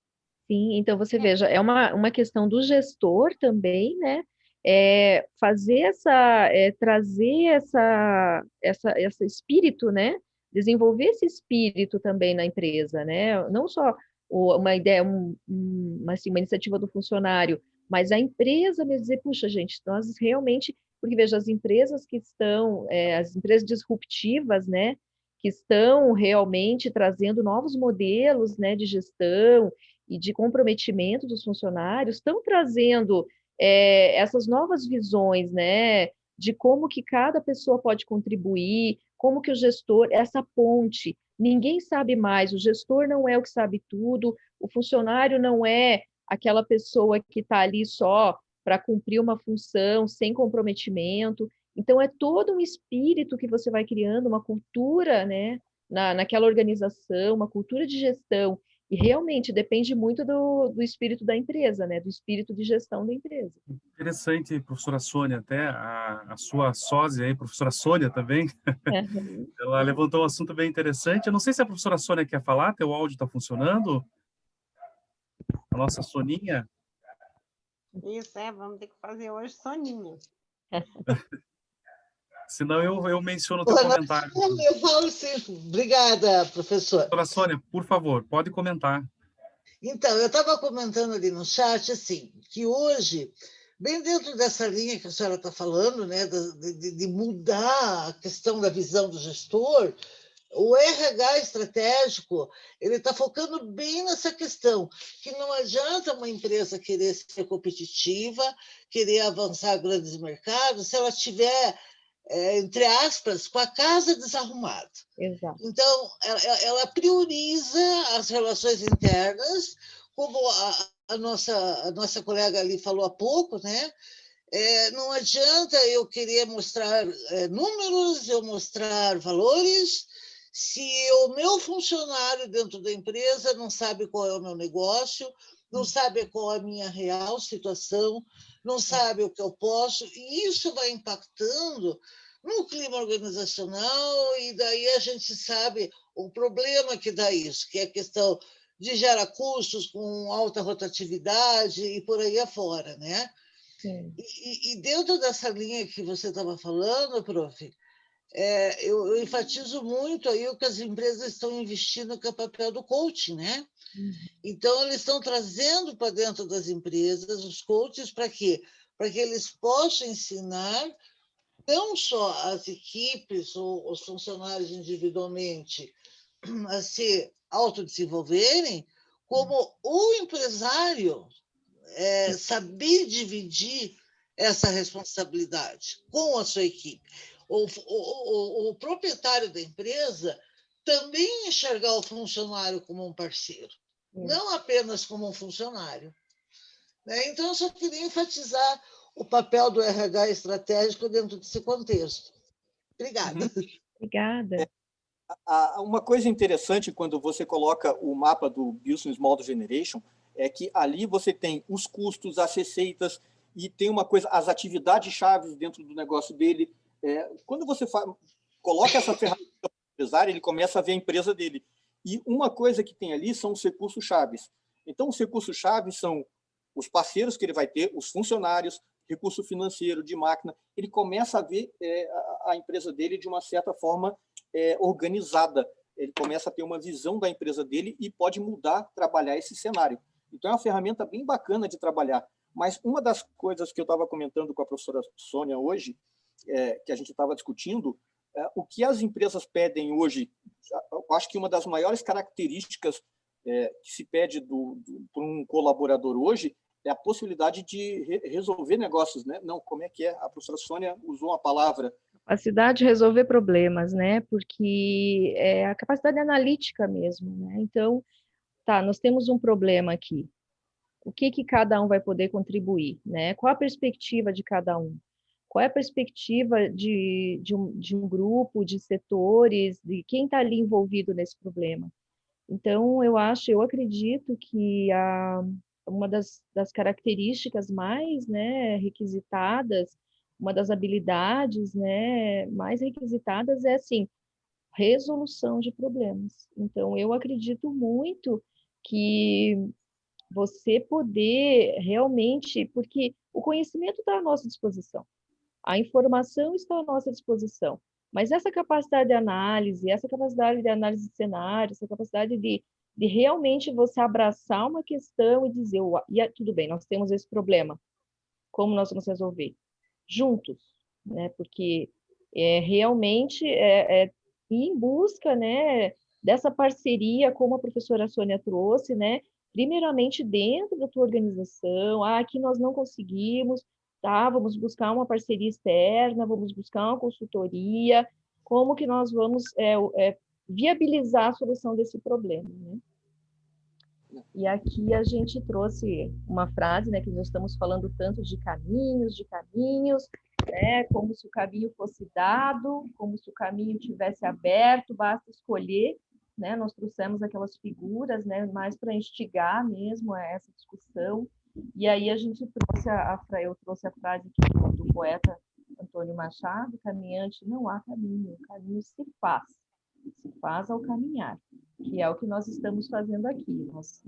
Sim, então você veja, é uma questão do gestor também, né? Fazer trazer esse espírito, né? Desenvolver esse espírito também na empresa, né? Não só uma ideia, assim, uma iniciativa do funcionário, mas a empresa me dizer, puxa, gente, nós realmente, porque veja, as empresas que estão, as empresas disruptivas, né? Que estão realmente trazendo novos modelos, né, de gestão e de comprometimento dos funcionários, estão trazendo essas novas visões, né, de como que cada pessoa pode contribuir, como que o gestor, essa ponte, ninguém sabe mais, o gestor não é o que sabe tudo, o funcionário não é aquela pessoa que está ali só para cumprir uma função, sem comprometimento. Então, é todo um espírito que você vai criando, uma cultura, né, naquela organização, uma cultura de gestão. E realmente depende muito do espírito da empresa, né? Do espírito de gestão da empresa. Interessante, professora Sônia, até a sua sósia aí, professora Sônia também, ela levantou um assunto bem interessante. Eu não sei se a professora Sônia quer falar, teu áudio está funcionando? A nossa Soninha? Isso, vamos ter que fazer hoje soninho. Senão eu menciono o teu comentário. Eu falo sim. Obrigada, professor. Professora Sônia, por favor, pode comentar. Então, eu estava comentando ali no chat, assim, que hoje, bem dentro dessa linha que a senhora está falando, né, de mudar a questão da visão do gestor, o RH estratégico ele está focando bem nessa questão, que não adianta uma empresa querer ser competitiva, querer avançar grandes mercados, se ela tiver, entre aspas, com a casa desarrumada. Exato. Então, ela prioriza as relações internas, como a nossa colega ali falou há pouco, né? Não adianta eu querer mostrar números, eu mostrar valores, se o meu funcionário dentro da empresa não sabe qual é o meu negócio, não sabe qual é a minha real situação, não sabe o que eu posso, e isso vai impactando no clima organizacional, e daí a gente sabe o problema que dá isso, que é a questão de gerar custos com alta rotatividade e por aí afora, né? E dentro dessa linha que você estava falando, prof, eu enfatizo muito aí o que as empresas estão investindo, que é o papel do coaching, né? Então, eles estão trazendo para dentro das empresas os coaches para quê? Para que eles possam ensinar não só as equipes ou os funcionários individualmente a se autodesenvolverem, como o empresário saber dividir essa responsabilidade com a sua equipe. O proprietário da empresa também enxergar o funcionário como um parceiro, não apenas como um funcionário. Né? Então, eu só queria enfatizar o papel do RH estratégico dentro desse contexto. Obrigada. Obrigada. Uma coisa interessante quando você coloca o mapa do Business Model Generation é que ali você tem os custos, as receitas e tem uma coisa, as atividades chaves dentro do negócio dele. Quando você coloca essa ferramenta para o empresário, ele começa a ver a empresa dele. E uma coisa que tem ali são os recursos chaves. Então, os recursos chaves são os parceiros que ele vai ter, os funcionários, recurso financeiro, de máquina. Ele começa a ver a empresa dele de uma certa forma organizada. Ele começa a ter uma visão da empresa dele e pode mudar, trabalhar esse cenário. Então, é uma ferramenta bem bacana de trabalhar. Mas uma das coisas que eu estava comentando com a professora Sônia hoje, que a gente estava discutindo, o que as empresas pedem hoje, eu acho que uma das maiores características que se pede por um colaborador hoje é a possibilidade de resolver negócios, né? Não, como é que é? A professora Sônia usou uma palavra. Capacidade de resolver problemas, né? Porque é a capacidade analítica mesmo, né? Então, nós temos um problema aqui. O que cada um vai poder contribuir, né? Qual a perspectiva de cada um? Qual é a perspectiva de um grupo, de setores, de quem está ali envolvido nesse problema? Então, eu acredito que uma das características mais, né, requisitadas, uma das habilidades, né, mais requisitadas é, assim, resolução de problemas. Então, eu acredito muito que você poder realmente, porque o conhecimento está à nossa disposição, a informação está à nossa disposição, mas essa capacidade de análise de cenário, essa capacidade de realmente você abraçar uma questão e dizer, tudo bem, nós temos esse problema, como nós vamos resolver? Juntos, né? Porque realmente ir em busca, né, dessa parceria, como a professora Sônia trouxe, né? Primeiramente dentro da tua organização, aqui nós não conseguimos, vamos buscar uma parceria externa, vamos buscar uma consultoria, como que nós vamos viabilizar a solução desse problema, né? E aqui a gente trouxe uma frase, né, que nós estamos falando tanto de caminhos, né, como se o caminho fosse dado, como se o caminho tivesse aberto, basta escolher, né? Nós trouxemos aquelas figuras, né, mais para instigar mesmo essa discussão. E aí a gente trouxe eu trouxe a frase aqui do poeta Antônio Machado: caminhante não há caminho, o caminho se faz ao caminhar, que é o que nós estamos fazendo aqui. Nós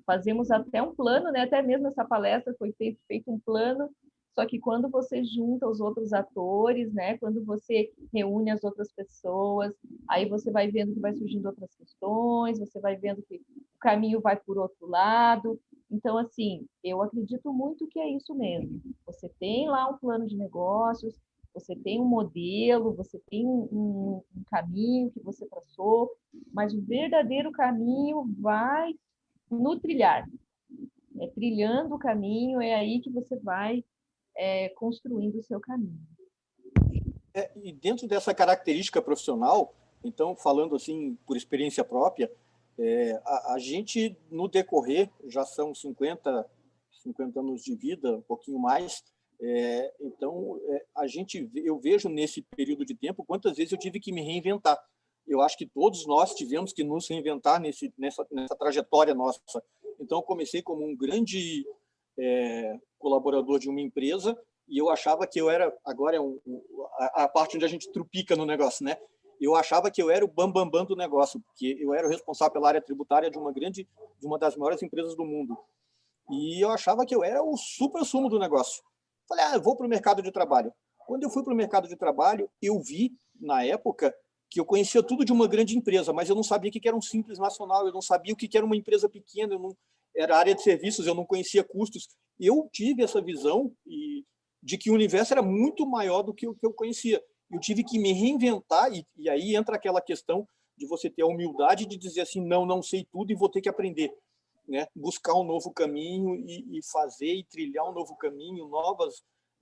fazemos até um plano, né? Até mesmo essa palestra foi feito um plano, só que quando você junta os outros atores, né? Quando você reúne as outras pessoas, aí você vai vendo que vai surgindo outras questões, você vai vendo que o caminho vai por outro lado. Então, assim, eu acredito muito que é isso mesmo. Você tem lá um plano de negócios, você tem um modelo, você tem um caminho que você traçou, mas o verdadeiro caminho vai no trilhar. Trilhando o caminho, é aí que você vai construindo o seu caminho. E dentro dessa característica profissional, então, falando assim por experiência própria, a gente, no decorrer, já são 50 anos de vida, um pouquinho mais, então, eu vejo nesse período de tempo quantas vezes eu tive que me reinventar. Eu acho que todos nós tivemos que nos reinventar nessa trajetória nossa. Então, eu comecei como um grande colaborador de uma empresa e eu achava que eu era, agora a parte onde a gente trupica no negócio, né? Eu achava que eu era o bambambam do negócio, porque eu era o responsável pela área tributária de uma das maiores empresas do mundo. E eu achava que eu era o supra-sumo do negócio. Falei, eu vou para o mercado de trabalho. Quando eu fui para o mercado de trabalho, eu vi, na época, que eu conhecia tudo de uma grande empresa, mas eu não sabia o que era um Simples Nacional, eu não sabia o que era uma empresa pequena, era área de serviços, eu não conhecia custos. Eu tive essa visão de que o universo era muito maior do que o que eu conhecia. Eu tive que me reinventar, e aí entra aquela questão de você ter a humildade de dizer assim, não sei tudo e vou ter que aprender. Né? Buscar um novo caminho e fazer e trilhar um novo caminho,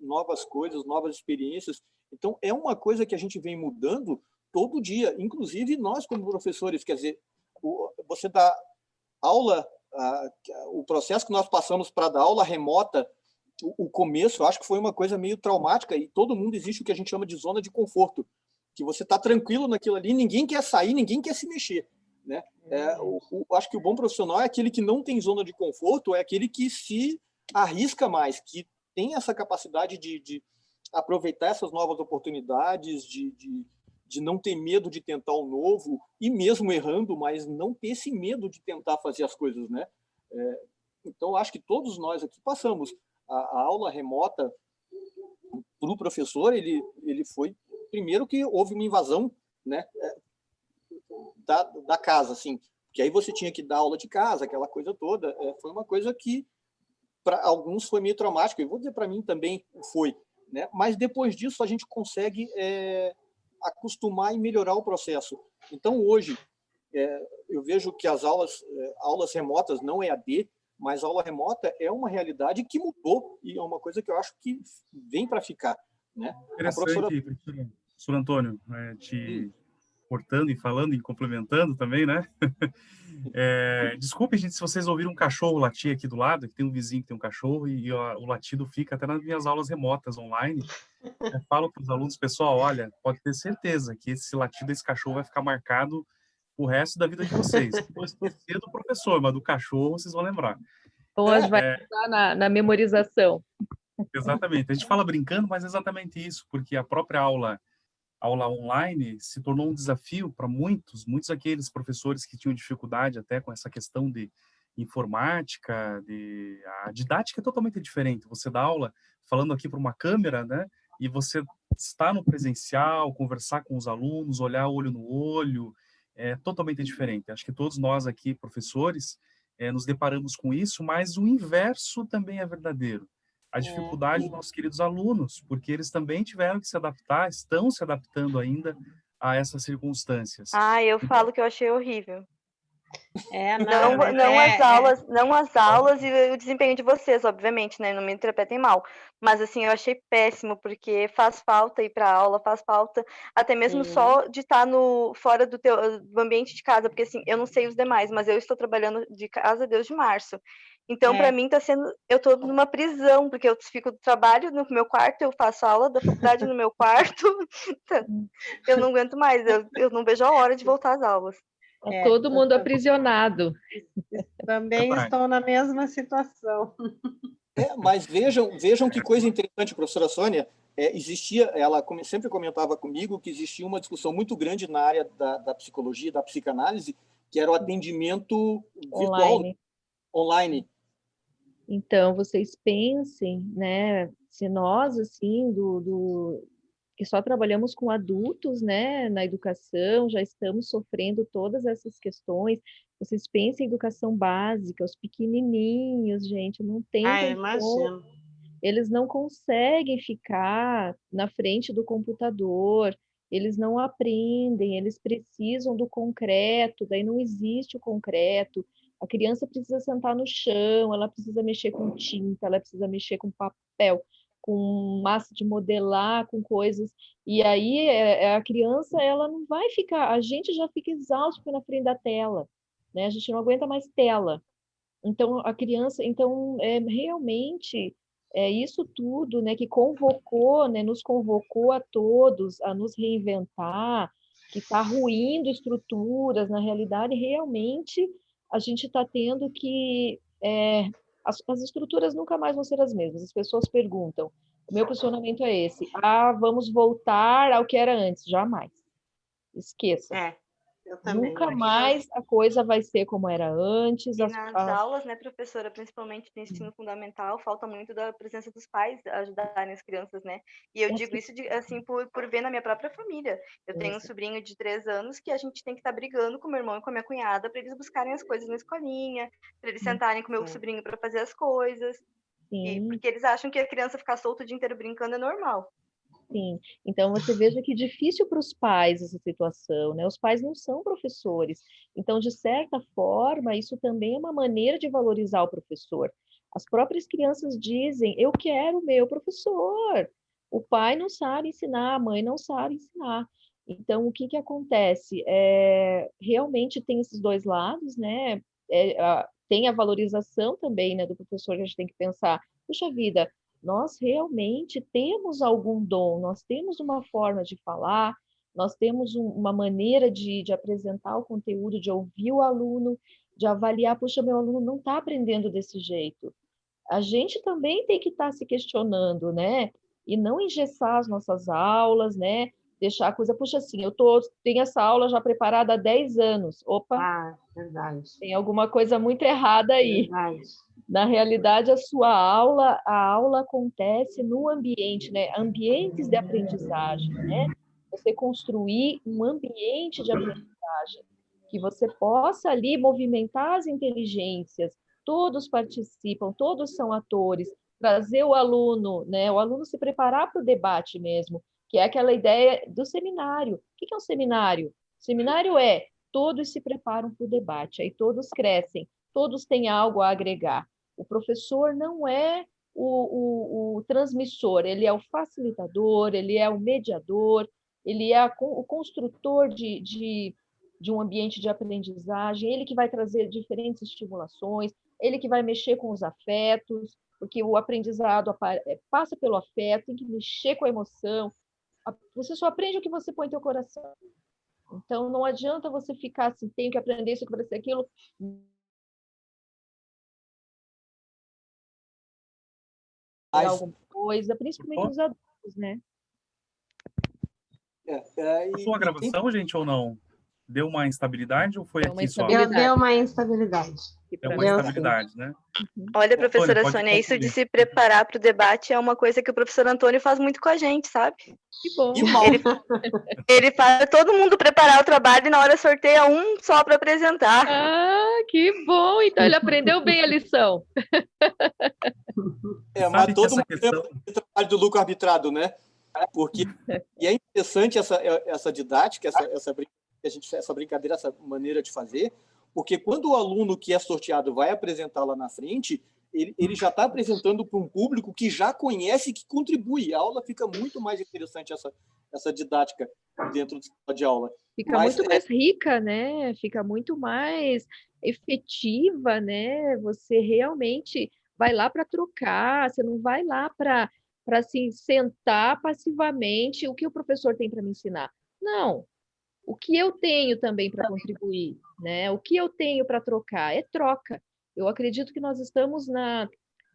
novas coisas, novas experiências. Então, é uma coisa que a gente vem mudando todo dia, inclusive nós como professores, quer dizer, você dá aula, o processo que nós passamos para dar aula remota, o começo, eu acho que foi uma coisa meio traumática, e todo mundo existe o que a gente chama de zona de conforto, que você está tranquilo naquilo ali, ninguém quer sair, ninguém quer se mexer. Né? Acho que o bom profissional é aquele que não tem zona de conforto, é aquele que se arrisca mais, que tem essa capacidade de aproveitar essas novas oportunidades, de não ter medo de tentar o novo, e mesmo errando, mas não ter esse medo de tentar fazer as coisas. Né? Então, acho que todos nós aqui passamos. A aula remota para o professor, ele foi primeiro que houve uma invasão, né, da casa, assim, que aí você tinha que dar aula de casa, aquela coisa toda. Foi uma coisa que para alguns foi meio traumático, e vou dizer, para mim também foi, né? Mas depois disso a gente consegue acostumar e melhorar o processo. Então hoje eu vejo que as aulas remotas, não EAD, mas aula remota é uma realidade que mudou, e é uma coisa que eu acho que vem para ficar. Né? Interessante, professor Antônio, te cortando e falando e complementando também, né? Desculpe, gente, se vocês ouviram um cachorro latir aqui do lado, que tem um vizinho que tem um cachorro, e o latido fica até nas minhas aulas remotas online. Eu falo para os alunos, pessoal, olha, pode ter certeza que esse latido desse cachorro vai ficar marcado o resto da vida de vocês. Vou esquecer do professor, mas do cachorro vocês vão lembrar. Hoje vai ajudar na memorização. Exatamente. A gente fala brincando, mas é exatamente isso, porque a própria aula online se tornou um desafio para muitos aqueles professores que tinham dificuldade até com essa questão de informática, a didática é totalmente diferente. Você dá aula falando aqui para uma câmera, né? E você está no presencial, conversar com os alunos, olhar olho no olho, é totalmente diferente. Acho que todos nós aqui, professores, nos deparamos com isso, mas o inverso também é verdadeiro. A dificuldade dos nossos queridos alunos, porque eles também tiveram que se adaptar, estão se adaptando ainda a essas circunstâncias. Eu falo que eu achei horrível. Não as aulas e o desempenho de vocês, obviamente, né? Não me interpretem mal. Mas, assim, eu achei péssimo, porque faz falta ir para aula, faz falta até mesmo só de estar fora do ambiente de casa, porque, assim, eu não sei os demais, mas eu estou trabalhando de casa desde março. Então, para mim, eu estou numa prisão, porque eu fico do trabalho no meu quarto, eu faço aula da faculdade no meu quarto. Eu não aguento mais, eu não vejo a hora de voltar às aulas. Todo mundo aprisionado. Também estou na mesma situação. Mas vejam que coisa interessante, professora Sônia. Ela sempre comentava comigo que existia uma discussão muito grande na área da psicologia, da psicanálise, que era o atendimento virtual, online. Então, vocês pensem, né, se nós, assim, que só trabalhamos com adultos, né, na educação, já estamos sofrendo todas essas questões. Vocês pensem em educação básica, os pequenininhos, gente, não tem imagino. Eles não conseguem ficar na frente do computador, eles não aprendem, eles precisam do concreto, daí não existe o concreto. A criança precisa sentar no chão, ela precisa mexer com tinta, ela precisa mexer com papel, com massa de modelar, com coisas. E aí a criança, ela não vai ficar, a gente já fica exausto na frente da tela, né? A gente não aguenta mais tela. Então a criança, realmente isso tudo, né, que convocou, né, nos convocou a todos a nos reinventar, que está ruindo estruturas, na realidade, realmente a gente está tendo que as estruturas nunca mais vão ser as mesmas. As pessoas perguntam, o meu posicionamento é esse: vamos voltar ao que era antes? Jamais. Esqueça. Eu também. Nunca mais a coisa vai ser como era antes. E nas aulas, né, professora, principalmente no ensino fundamental, falta muito da presença dos pais ajudarem as crianças, né? E eu digo isso assim por ver na minha própria família. Eu tenho um sobrinho de 3 anos que a gente tem que estar brigando com meu irmão e com a minha cunhada para eles buscarem as coisas na escolinha, para eles sentarem com o meu sobrinho para fazer as coisas. Porque eles acham que a criança ficar solta o dia inteiro brincando é normal. Sim, então você veja que difícil para os pais essa situação, né? Os pais não são professores, então, de certa forma, isso também é uma maneira de valorizar o professor. As próprias crianças dizem, eu quero o meu professor. O pai não sabe ensinar, a mãe não sabe ensinar. Então, o que acontece? Realmente tem esses dois lados, né? Tem a valorização também, né, do professor, que a gente tem que pensar, puxa vida, nós realmente temos algum dom, nós temos uma forma de falar, nós temos uma maneira de apresentar o conteúdo, de ouvir o aluno, de avaliar, puxa, meu aluno não está aprendendo desse jeito. A gente também tem que estar se questionando, né? E não engessar as nossas aulas, né? Deixar a coisa, puxa, assim, tenho essa aula já preparada há 10 anos. Opa, verdade. Tem alguma coisa muito errada aí. Verdade. Na realidade, a aula acontece no ambiente, né? Ambientes de aprendizagem, né? Você construir um ambiente de aprendizagem, que você possa ali movimentar as inteligências, todos participam, todos são atores, trazer o aluno, né? O aluno se preparar para o debate mesmo, que é aquela ideia do seminário. O que é um seminário? Seminário todos se preparam para o debate, aí todos crescem, todos têm algo a agregar. O professor não é o transmissor, ele é o facilitador, ele é o mediador, ele é o construtor de um ambiente de aprendizagem, ele que vai trazer diferentes estimulações, ele que vai mexer com os afetos, porque o aprendizado passa pelo afeto, tem que mexer com a emoção. Você só aprende o que você põe no teu coração. Então, não adianta você ficar assim, tenho que aprender isso, que vai ser aquilo. Alguma coisa, principalmente os adultos, né? Passou a gravação, gente, ou não? Deu uma instabilidade ou foi aqui só? Deu uma instabilidade. Deu uma instabilidade, né? Olha, professora Sônia, isso de se preparar para o debate é uma coisa que o professor Antônio faz muito com a gente, sabe? Que bom. Ele faz todo mundo preparar o trabalho e na hora sorteia um só para apresentar. Ah, que bom! Então ele aprendeu bem a lição. Mas todo mundo tem o trabalho do lucro arbitrado, né? Porque e é interessante essa didática, essa brincadeira, essa maneira de fazer, porque quando o aluno que é sorteado vai apresentar lá na frente, ele já está apresentando para um público que já conhece e que contribui. A aula fica muito mais interessante, essa didática dentro de aula. Fica muito mais rica, né? Fica muito mais efetiva, né? Você realmente vai lá para trocar, você não vai lá para assim, sentar passivamente o que o professor tem para me ensinar. Não. O que eu tenho também para contribuir, né? O que eu tenho para trocar? É troca. Eu acredito que nós estamos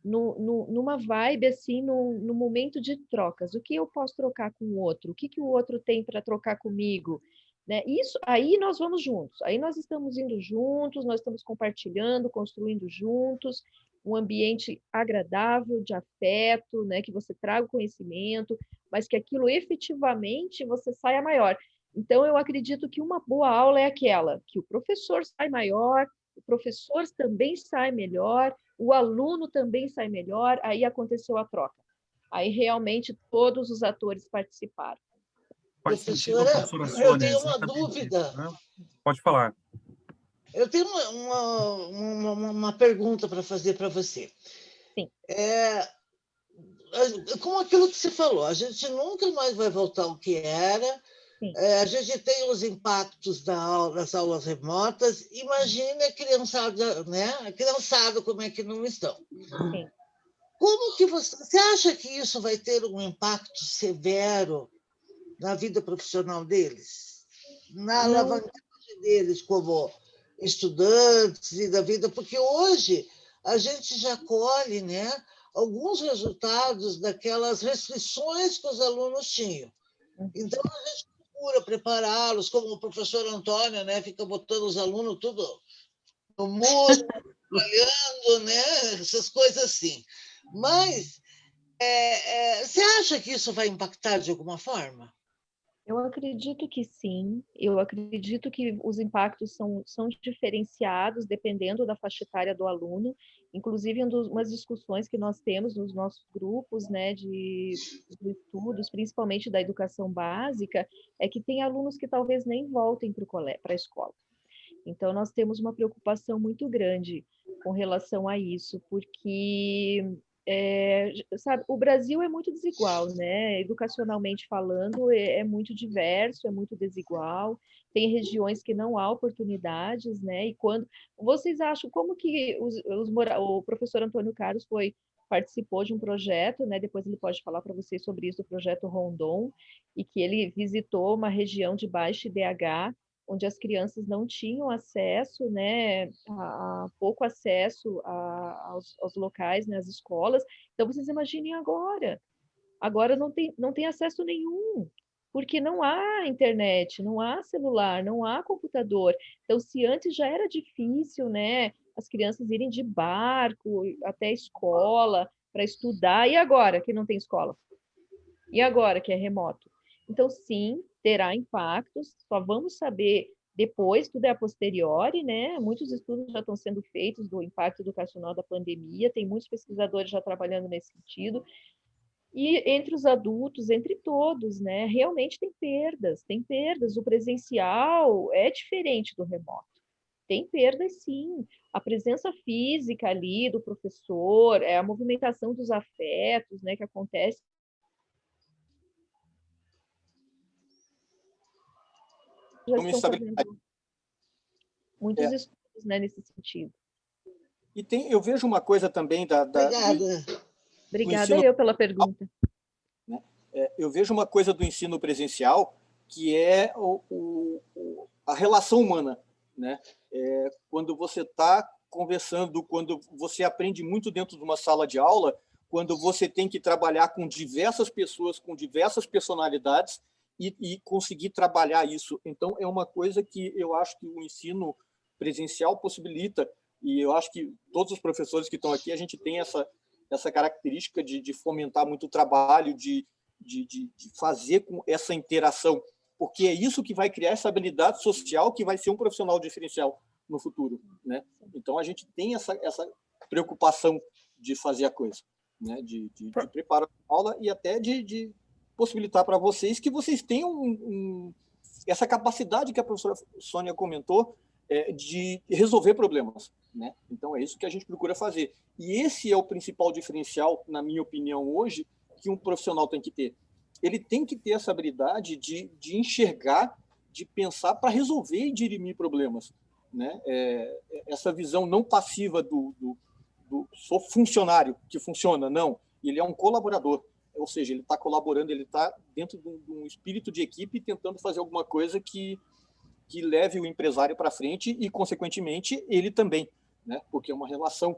numa vibe, assim, no momento de trocas. O que eu posso trocar com o outro? O que o outro tem para trocar comigo? Né? Isso, aí nós vamos juntos. Aí nós estamos indo juntos, nós estamos compartilhando, construindo juntos um ambiente agradável, de afeto, né? Que você traga o conhecimento, mas que aquilo efetivamente você saia maior. Então, eu acredito que uma boa aula é aquela que o professor sai maior, o professor também sai melhor, o aluno também sai melhor, aí aconteceu a troca. Aí, realmente, todos os atores participaram. Professora, eu tenho uma dúvida. Né? Pode falar. Eu tenho uma pergunta para fazer para você. Sim. Como aquilo que você falou, a gente nunca mais vai voltar ao que era. A gente tem os impactos das aulas remotas. Imagine a criançada, né? A criançada como é que não estão. Sim. Como que você acha que isso vai ter um impacto severo na vida profissional deles? Na alavancagem deles como estudantes e da vida? Porque hoje a gente já colhe, né, alguns resultados daquelas restrições que os alunos tinham. Então, a gente procura prepará-los, como o professor Antônio, né, fica botando os alunos tudo no muro, olhando, né, essas coisas assim. Mas você acha que isso vai impactar de alguma forma? Eu acredito que sim, eu acredito que os impactos são diferenciados dependendo da faixa etária do aluno, inclusive umas discussões que nós temos nos nossos grupos, né, de estudos, principalmente da educação básica, é que tem alunos que talvez nem voltem para a escola. Então, nós temos uma preocupação muito grande com relação a isso, porque, sabe, o Brasil é muito desigual, né? Educacionalmente falando, é muito diverso, é muito desigual. Tem regiões que não há oportunidades, né? E quando vocês acham como que o professor Antônio Carlos participou de um projeto, né? Depois ele pode falar para vocês sobre isso, o projeto Rondon, e que ele visitou uma região de baixo IDH, onde as crianças não tinham acesso, né, a pouco acesso aos locais, né, às escolas. Então, vocês imaginem agora não tem acesso nenhum, porque não há internet, não há celular, não há computador. Então, se antes já era difícil, né, as crianças irem de barco até a escola para estudar, e agora que não tem escola? E agora que é remoto? Então, sim, terá impactos, só vamos saber depois, tudo é a posteriori, né? Muitos estudos já estão sendo feitos do impacto educacional da pandemia, tem muitos pesquisadores já trabalhando nesse sentido, e entre os adultos, entre todos, né? Realmente tem perdas. O presencial é diferente do remoto. Tem perdas, sim. A presença física ali do professor, a movimentação dos afetos, né, que acontece. Já estão fazendo muitos estudos, né, nesse sentido. E eu vejo uma coisa também Obrigada ensino, eu pela pergunta. Né? Eu vejo uma coisa do ensino presencial que é a relação humana, né? Quando você está conversando, quando você aprende muito dentro de uma sala de aula, quando você tem que trabalhar com diversas pessoas, com diversas personalidades e conseguir trabalhar isso. Então, é uma coisa que eu acho que o ensino presencial possibilita, e eu acho que todos os professores que estão aqui, a gente tem essa característica de fomentar muito o trabalho, de fazer com essa interação, porque é isso que vai criar essa habilidade social que vai ser um profissional diferencial no futuro, né? Então, a gente tem essa preocupação de fazer a coisa, né? De preparar a aula e até de possibilitar para vocês que vocês tenham essa capacidade que a professora Sônia comentou, de resolver problemas, né? Então, é isso que a gente procura fazer. E esse é o principal diferencial, na minha opinião, hoje, que um profissional tem que ter. Ele tem que ter essa habilidade de enxergar, de pensar para resolver e dirimir problemas, né? Essa visão não passiva do sou funcionário que funciona, não. Ele é um colaborador, ou seja, ele está colaborando, ele está dentro de um espírito de equipe tentando fazer alguma coisa que leve o empresário para frente e, consequentemente, ele também, né? Porque é uma relação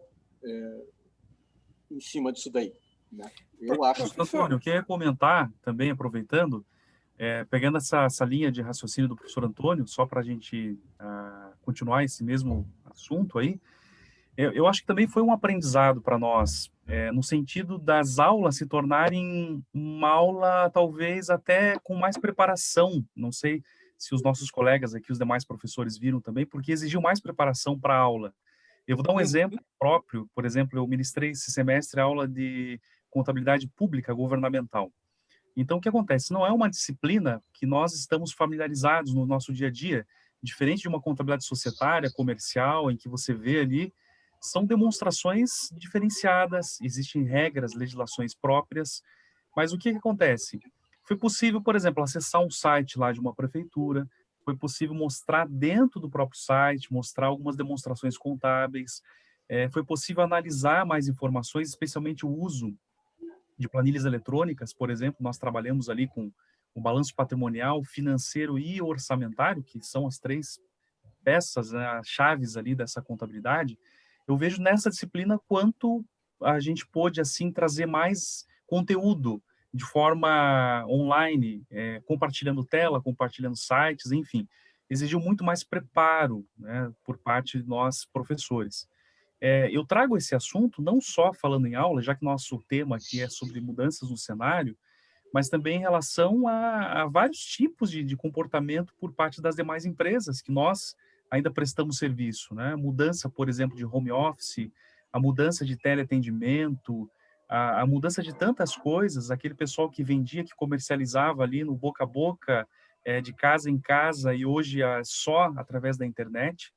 em cima disso daí, né? Eu acho. Antônio, eu queria comentar também, aproveitando, pegando essa linha de raciocínio do professor Antônio, só para a gente continuar esse mesmo assunto aí, eu acho que também foi um aprendizado para nós, no sentido das aulas se tornarem uma aula talvez até com mais preparação, não sei se os nossos colegas aqui, os demais professores viram também, porque exigiu mais preparação para a aula. Eu vou dar um exemplo próprio, por exemplo, eu ministrei esse semestre a aula de contabilidade pública governamental. Então, o que acontece? Não é uma disciplina que nós estamos familiarizados no nosso dia a dia, diferente de uma contabilidade societária, comercial, em que você vê ali, são demonstrações diferenciadas, existem regras, legislações próprias, mas o que acontece? Foi possível, por exemplo, acessar um site lá de uma prefeitura, foi possível mostrar dentro do próprio site, mostrar algumas demonstrações contábeis, foi possível analisar mais informações, especialmente o uso de planilhas eletrônicas, por exemplo, nós trabalhamos ali com o balanço patrimonial, financeiro e orçamentário, que são as três peças, né, as chaves ali dessa contabilidade. Eu vejo nessa disciplina quanto a gente pôde, assim, trazer mais conteúdo de forma online, compartilhando tela, compartilhando sites, enfim, exigiu muito mais preparo, né, por parte de nós professores. Eu trago esse assunto não só falando em aula, já que nosso tema aqui é sobre mudanças no cenário, mas também em relação a vários tipos de comportamento por parte das demais empresas que nós ainda prestamos serviço, né? Mudança, por exemplo, de home office, a mudança de teleatendimento, a mudança de tantas coisas, aquele pessoal que vendia, que comercializava ali no boca a boca, de casa em casa, e hoje é só através da internet.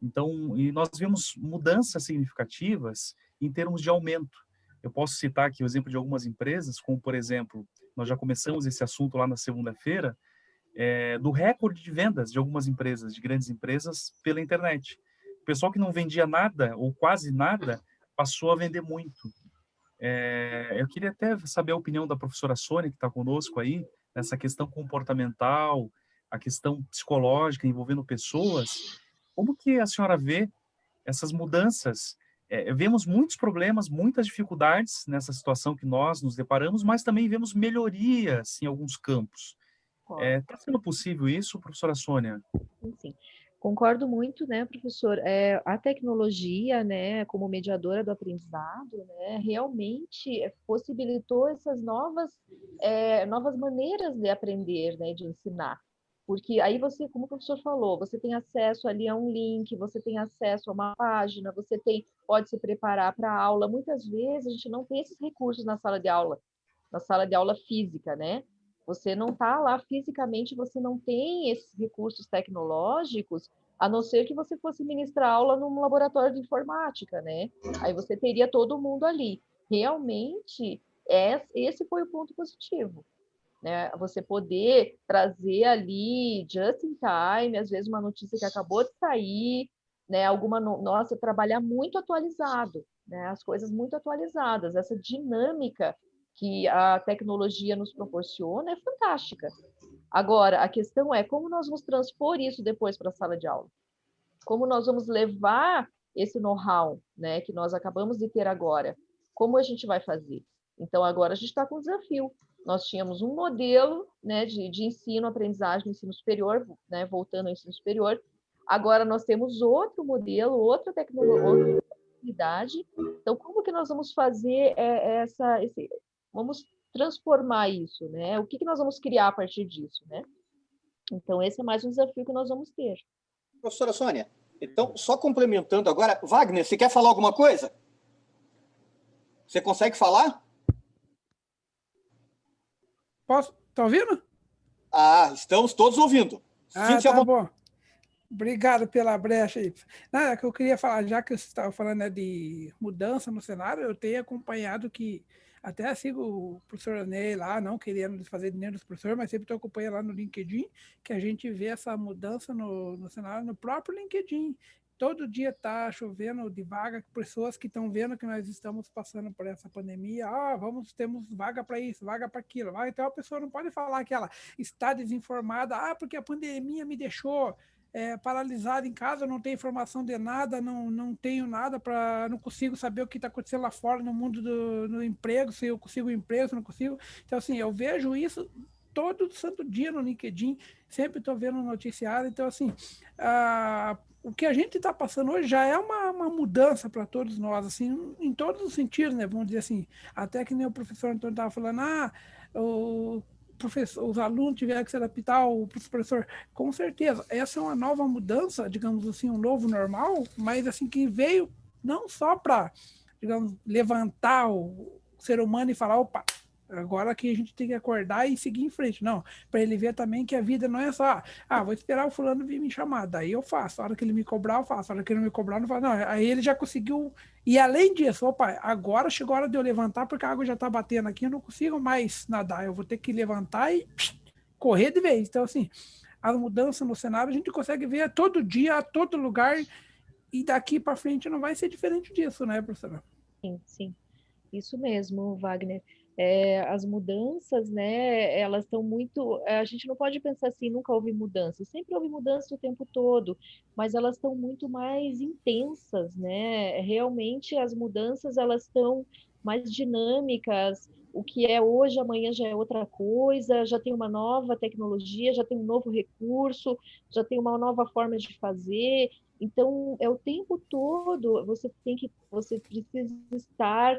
Então, e nós vimos mudanças significativas em termos de aumento. Eu posso citar aqui o exemplo de algumas empresas, como, por exemplo, nós já começamos esse assunto lá na segunda-feira, do recorde de vendas de algumas empresas, de grandes empresas, pela internet. O pessoal que não vendia nada, ou quase nada, passou a vender muito. Eu queria até saber a opinião da professora Sônia, que está conosco aí, nessa questão comportamental, a questão psicológica envolvendo pessoas. Como que a senhora vê essas mudanças? Vemos muitos problemas, muitas dificuldades nessa situação que nós nos deparamos, mas também vemos melhorias em alguns campos. Está sendo possível isso, professora Sônia? Sim. Concordo muito, né, professor? A tecnologia, né, como mediadora do aprendizado, né, realmente possibilitou essas novas maneiras de aprender, né, de ensinar. Porque aí você, como o professor falou, você tem acesso ali a um link, você tem acesso a uma página, você pode se preparar para a aula. Muitas vezes a gente não tem esses recursos na sala de aula física, né? Você não está lá fisicamente, você não tem esses recursos tecnológicos, a não ser que você fosse ministrar aula num laboratório de informática, né? Aí você teria todo mundo ali. Realmente, esse foi o ponto positivo, né? Você poder trazer ali, just in time, às vezes uma notícia que acabou de sair, né? Nossa, trabalhar muito atualizado, né? As coisas muito atualizadas, essa dinâmica que a tecnologia nos proporciona é fantástica. Agora, a questão é como nós vamos transpor isso depois para a sala de aula? Como nós vamos levar esse know-how, né, que nós acabamos de ter agora? Como a gente vai fazer? Então, agora a gente está com um desafio. Nós tínhamos um modelo, né, de ensino, aprendizagem no ensino superior, né, voltando ao ensino superior. Agora nós temos outro modelo, outra tecnologia, outra possibilidade. Então, como que nós vamos fazer vamos transformar isso, né? O que nós vamos criar a partir disso, né? Então, esse é mais um desafio que nós vamos ter. Professora Sônia, então, só complementando agora, Wagner, você quer falar alguma coisa? Você consegue falar? Posso? Tá ouvindo? Estamos todos ouvindo. Tá bom. Obrigado pela brecha aí. Nada, que eu queria falar, já que você estava falando, né, de mudança no cenário, eu tenho acompanhado que, até sigo o professor Ney lá, não querendo fazer dinheiro dos professores, mas sempre estou acompanhando lá no LinkedIn, que a gente vê essa mudança no cenário no próprio LinkedIn. Todo dia está chovendo de vaga, pessoas que estão vendo que nós estamos passando por essa pandemia, temos vaga para isso, vaga para aquilo. Então a pessoa não pode falar que ela está desinformada, porque a pandemia me deixou paralisado em casa, não tenho informação de nada, não tenho nada não consigo saber o que está acontecendo lá fora no mundo do emprego, se eu consigo um emprego, se não consigo. Então, assim, eu vejo isso todo santo dia no LinkedIn, sempre estou vendo no noticiário. Então, assim, o que a gente está passando hoje já é uma mudança para todos nós, assim, em todos os sentidos, né? Vamos dizer assim, até que nem o professor Antônio estava falando, os alunos tiveram que se adaptar ao professor, com certeza. Essa é uma nova mudança, digamos assim, um novo normal, mas assim que veio não só para, digamos, levantar o ser humano e falar, opa, agora que a gente tem que acordar e seguir em frente. Não, para ele ver também que a vida não é só, vou esperar o fulano vir me chamar, daí eu faço, a hora que ele me cobrar eu faço, a hora que ele não me cobrar eu não faço. Não, aí ele já conseguiu, e além disso, opa, agora chegou a hora de eu levantar porque a água já está batendo aqui, eu não consigo mais nadar, eu vou ter que levantar e correr de vez. Então, assim, a mudança no cenário a gente consegue ver todo dia, a todo lugar, e daqui para frente não vai ser diferente disso, né, professora? Sim, isso mesmo, Wagner. As mudanças, né, elas estão muito... A gente não pode pensar assim, nunca houve mudança. Sempre houve mudança o tempo todo, mas elas estão muito mais intensas, né? Realmente, as mudanças, elas estão mais dinâmicas. O que é hoje, amanhã já é outra coisa, já tem uma nova tecnologia, já tem um novo recurso, já tem uma nova forma de fazer. Então, é o tempo todo, você precisa estar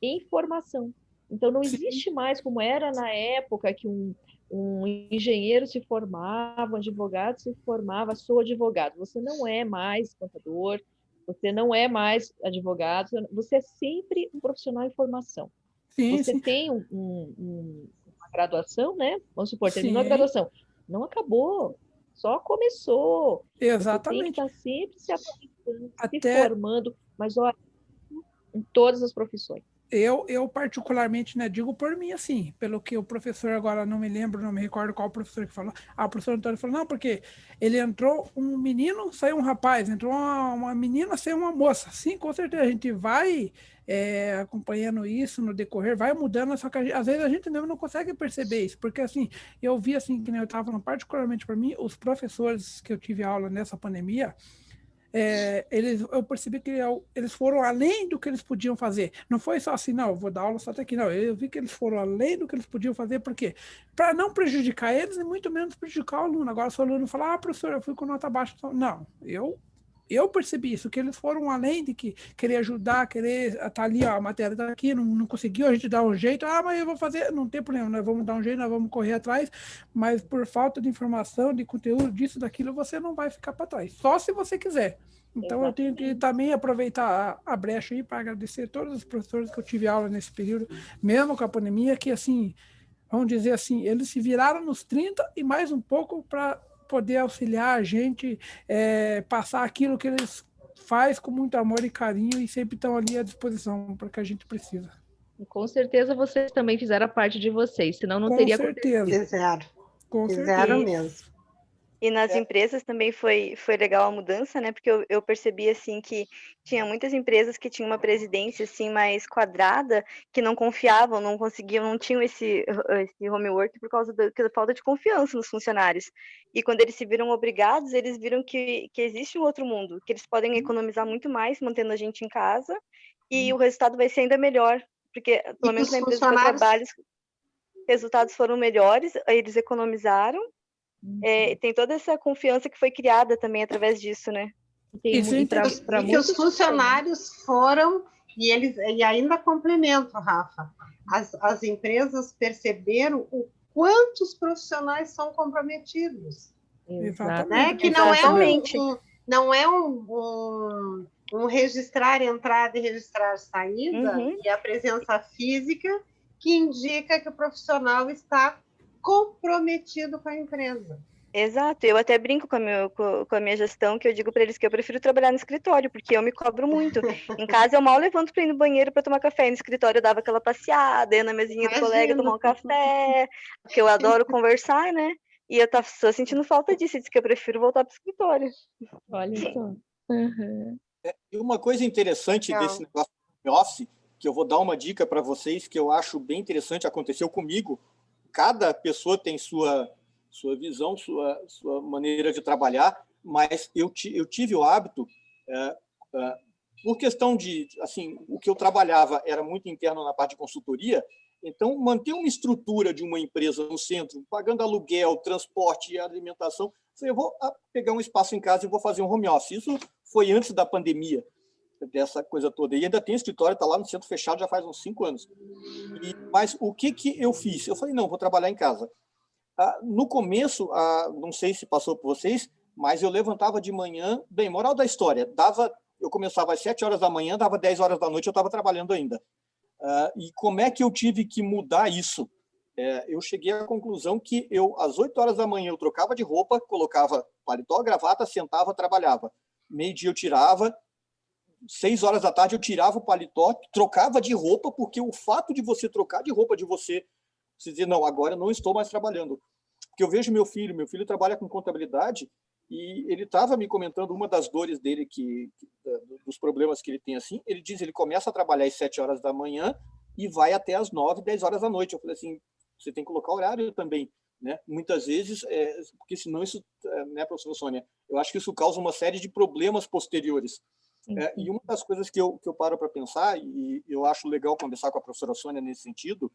em formação. Então, não existe mais como era na época que um engenheiro se formava, um advogado se formava, sou advogado. Você não é mais contador, você não é mais advogado, você é sempre um profissional em formação. Sim, Você sim, tem uma graduação, né? Vamos supor, terminou a sim, graduação. Não acabou, só começou. Você tem que exatamente. estar sempre se atualizando, se Até formando, mas olha, em todas as profissões. eu particularmente, né, digo por mim assim, pelo que o professor agora não me lembro, não me recordo qual professor que falou. Ah, o professor Antônio falou, não, porque ele entrou um menino, saiu um rapaz, entrou uma menina, saiu uma moça. Sim, com certeza, a gente vai acompanhando isso no decorrer, vai mudando, só que às vezes a gente mesmo não consegue perceber isso, porque assim, eu vi assim, que nem eu estava falando, particularmente para mim, os professores que eu tive aula nessa pandemia, eu percebi que eles foram além do que eles podiam fazer. Não foi só assim, não, eu vou dar aula só até aqui, não. Eu vi que eles foram além do que eles podiam fazer, por quê? Para não prejudicar eles e muito menos prejudicar o aluno. Agora, se o aluno falar, professor, eu fui com nota baixa. Não, eu percebi isso, que eles foram além de querer ajudar, querer estar ali, ó, a matéria está aqui, não conseguiu, a gente dá um jeito, mas eu vou fazer, não tem problema, nós vamos dar um jeito, nós vamos correr atrás, mas por falta de informação, de conteúdo, disso, daquilo, você não vai ficar para trás, só se você quiser. Então, eu tenho que também aproveitar a brecha aí para agradecer a todos os professores que eu tive aula nesse período, mesmo com a pandemia, que assim, vamos dizer assim, eles se viraram nos 30 e mais um pouco para poder auxiliar a gente, passar aquilo que eles faz com muito amor e carinho e sempre estão ali à disposição para que a gente precisa. Com certeza vocês também fizeram a parte de vocês, senão não Com teria certeza. Fizeram. Com Fizeram certeza. mesmo. E nas empresas também foi legal a mudança, né? Porque eu percebi, assim, que tinha muitas empresas que tinham uma presidência, assim, mais quadrada, que não confiavam, não conseguiam, não tinham esse homework por causa da falta de confiança nos funcionários. E quando eles se viram obrigados, eles viram que existe um outro mundo, que eles podem economizar muito mais mantendo a gente em casa e o resultado vai ser ainda melhor. Porque, pelo menos na empresa que eu trabalho, os resultados foram melhores, eles economizaram. Tem toda essa confiança que foi criada também através disso, né? E que os funcionários foram, e ainda complemento, Rafa, as empresas perceberam o quanto os profissionais são comprometidos. Exatamente. Que não é um registrar entrada e registrar saída, e a presença física que indica que o profissional está comprometido com a empresa. Exato, eu até brinco com a minha gestão, que eu digo para eles que eu prefiro trabalhar no escritório, porque eu me cobro muito. Em casa eu mal levanto para ir no banheiro para tomar café, e no escritório eu dava aquela passeada, ia na mesinha do colega tomar um café, porque eu adoro conversar, né? E eu tô sentindo falta disso, disse que eu prefiro voltar para o escritório. Olha só. E uma coisa interessante desse negócio de office, que eu vou dar uma dica para vocês, que eu acho bem interessante, aconteceu comigo. Cada pessoa tem sua visão, sua maneira de trabalhar, mas eu tive o hábito, por questão de, assim, o que eu trabalhava era muito interno na parte de consultoria, então manter uma estrutura de uma empresa no centro, pagando aluguel, transporte e alimentação, eu vou pegar um espaço em casa e vou fazer um home office. Isso foi antes da pandemia, dessa coisa toda. E ainda tem escritório, está lá no centro fechado já faz uns 5 anos. Mas o que eu fiz? Eu falei, não, vou trabalhar em casa. No começo, não sei se passou por vocês, mas eu levantava de manhã, bem, moral da história, eu começava às 7 horas da manhã, dava 10 horas da noite, eu estava trabalhando ainda. E como é que eu tive que mudar isso? Eu cheguei à conclusão que às 8 horas da manhã, eu trocava de roupa, colocava paletó, gravata, sentava, trabalhava. Meio-dia eu tirava, 6 horas da tarde eu tirava o paletó, trocava de roupa, porque o fato de você trocar de roupa, de você dizer, não, agora eu não estou mais trabalhando. Porque eu vejo meu filho trabalha com contabilidade e ele estava me comentando uma das dores dele, dos problemas que ele tem assim, ele diz, ele começa a trabalhar às 7 horas da manhã e vai até às 9, 10 horas da noite. Eu falei assim, você tem que colocar horário também, né? Muitas vezes, porque senão isso, né, professora Sônia, eu acho que isso causa uma série de problemas posteriores. E uma das coisas que eu paro para pensar, e eu acho legal conversar com a professora Sônia nesse sentido,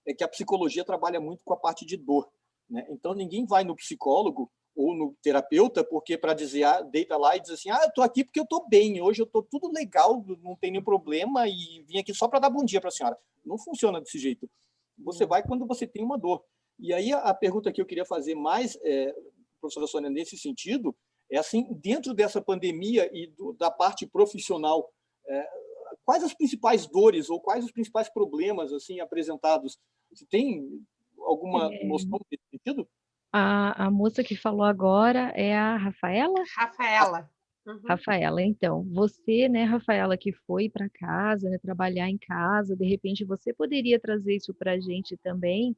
é que a psicologia trabalha muito com a parte de dor, né? Então, ninguém vai no psicólogo ou no terapeuta porque para dizer, deita lá e diz assim, eu estou aqui porque eu estou bem, hoje eu estou tudo legal, não tem nenhum problema e vim aqui só para dar bom dia para a senhora. Não funciona desse jeito. Você vai quando você tem uma dor. E aí a pergunta que eu queria fazer mais, professora Sônia, nesse sentido, é assim, dentro dessa pandemia e da parte profissional, quais as principais dores ou quais os principais problemas assim apresentados? Você tem alguma noção nesse sentido? A moça que falou agora é a Rafaela? Rafaela. Rafaela, então, você, né, Rafaela, que foi para casa, né, trabalhar em casa, de repente você poderia trazer isso para a gente também?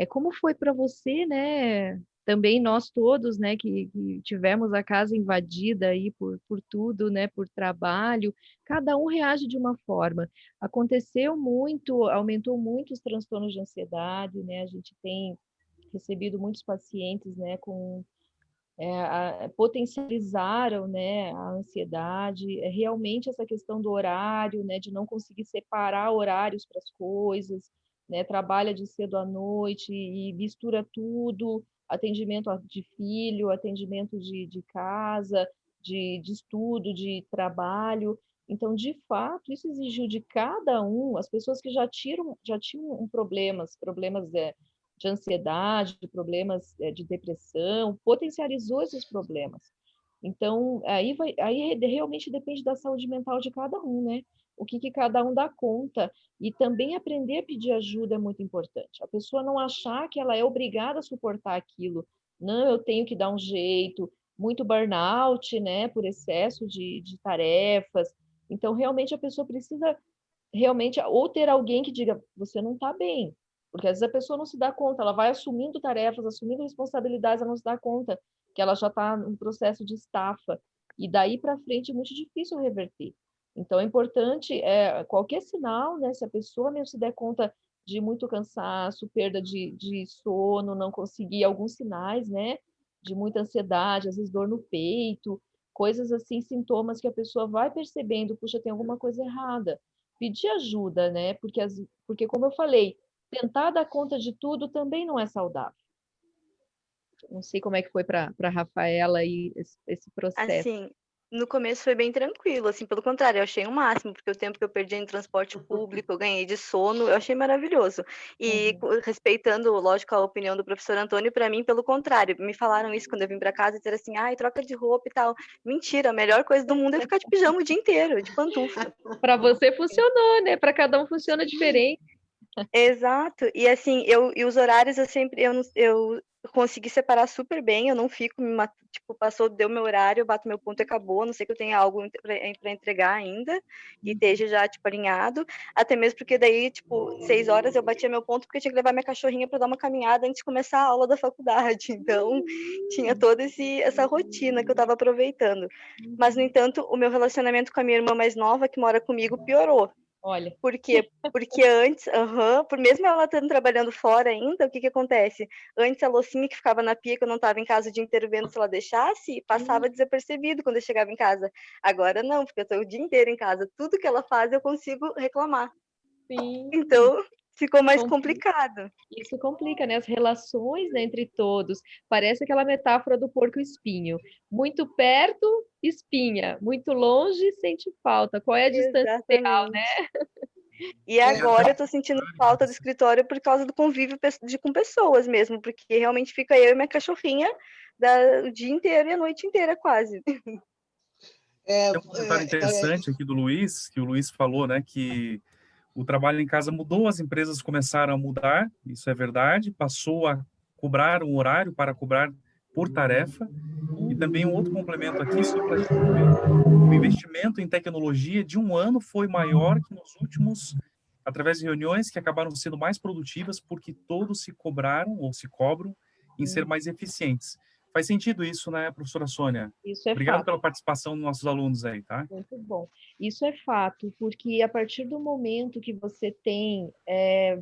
Como foi para você, né? Também nós todos, né, que tivemos a casa invadida aí por tudo, né, por trabalho, cada um reage de uma forma. Aconteceu muito, aumentou muito os transtornos de ansiedade, né? A gente tem recebido muitos pacientes, né, potencializaram, né, a ansiedade, realmente essa questão do horário, né, de não conseguir separar horários para as coisas, né, trabalha de cedo à noite e mistura tudo, atendimento de filho, atendimento de casa, de estudo, de trabalho. Então, de fato, isso exigiu de cada um, as pessoas que já tinham problemas de ansiedade, de problemas de depressão, potencializou esses problemas. Então, aí realmente depende da saúde mental de cada um, né? O que cada um dá conta. E também aprender a pedir ajuda é muito importante. A pessoa não achar que ela é obrigada a suportar aquilo. Não, eu tenho que dar um jeito. Muito burnout, né? Por excesso de tarefas. Então, realmente, a pessoa precisa realmente ou ter alguém que diga, você não está bem, porque às vezes a pessoa não se dá conta, ela vai assumindo tarefas, assumindo responsabilidades, ela não se dá conta que ela já está num processo de estafa, e daí para frente é muito difícil reverter. Então é importante, qualquer sinal, né, se a pessoa mesmo se der conta de muito cansaço, perda de sono, não conseguir alguns sinais, né, de muita ansiedade, às vezes dor no peito, coisas assim, sintomas que a pessoa vai percebendo, puxa, tem alguma coisa errada. Pedir ajuda, né? Porque como eu falei, tentar dar conta de tudo também não é saudável. Não sei como é que foi para a Rafaela aí esse processo. Assim, no começo foi bem tranquilo, assim, pelo contrário, eu achei o máximo, porque o tempo que eu perdi em transporte público, eu ganhei de sono, eu achei maravilhoso. E respeitando, lógico, a opinião do professor Antônio, para mim, pelo contrário, me falaram isso quando eu vim para casa, e disseram assim, ai, troca de roupa e tal. Mentira, a melhor coisa do mundo é ficar de pijama o dia inteiro, de pantufa. Para você funcionou, né? Para cada um funciona diferente. Exato. E assim, e os horários eu consegui separar super bem, eu não fico tipo, deu meu horário, eu bato meu ponto e acabou, a não sei que eu tenha algo para entregar ainda e esteja já tipo alinhado, até mesmo porque daí, tipo, 6 horas eu batia meu ponto porque eu tinha que levar minha cachorrinha para dar uma caminhada antes de começar a aula da faculdade. Então, tinha toda essa rotina que eu estava aproveitando. Mas no entanto, o meu relacionamento com a minha irmã mais nova, que mora comigo, piorou. Olha. Por quê? Porque antes, por mesmo ela estando trabalhando fora ainda, o que acontece? Antes a loucinha que ficava na pia, que eu não estava em casa o dia inteiro vendo se ela deixasse, passava desapercebido quando eu chegava em casa. Agora não, porque eu estou o dia inteiro em casa. Tudo que ela faz eu consigo reclamar. Sim. Então, ficou mais complicado. Isso complica, né? As relações, né, entre todos. Parece aquela metáfora do porco espinho. Muito perto, espinha. Muito longe, sente falta. Qual é a distância ideal, né? E agora eu estou sentindo falta do escritório por causa do convívio com pessoas mesmo, porque realmente fica eu e minha cachorrinha o dia inteiro e a noite inteira quase. Tem um comentário interessante aqui do Luiz, que o Luiz falou, né, que o trabalho em casa mudou, as empresas começaram a mudar, isso é verdade, passou a cobrar um horário para cobrar por tarefa, e também um outro complemento aqui sobre o investimento em tecnologia de um ano foi maior que nos últimos, através de reuniões que acabaram sendo mais produtivas, porque todos se cobraram ou se cobram em ser mais eficientes. Faz sentido isso, né, professora Sônia? Isso é Obrigado fato. pela participação dos nossos alunos aí, tá? Muito bom. Isso é fato, porque a partir do momento que você tem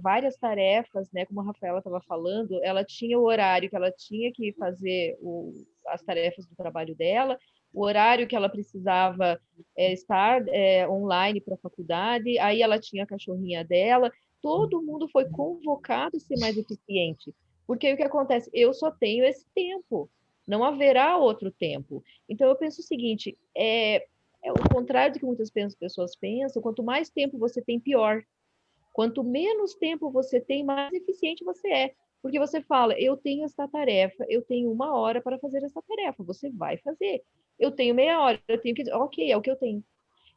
várias tarefas, né, como a Rafaela estava falando, ela tinha o horário que ela tinha que fazer as tarefas do trabalho dela, o horário que ela precisava estar online para a faculdade, aí ela tinha a cachorrinha dela, todo mundo foi convocado a ser mais eficiente. Porque o que acontece? Eu só tenho esse tempo, não haverá outro tempo. Então, eu penso o seguinte, é o contrário do que muitas pessoas pensam, quanto mais tempo você tem, pior. Quanto menos tempo você tem, mais eficiente você é. Porque você fala, eu tenho essa tarefa, eu tenho 1 hora para fazer essa tarefa, você vai fazer. Eu tenho meia hora, eu tenho que... Ok, é o que eu tenho.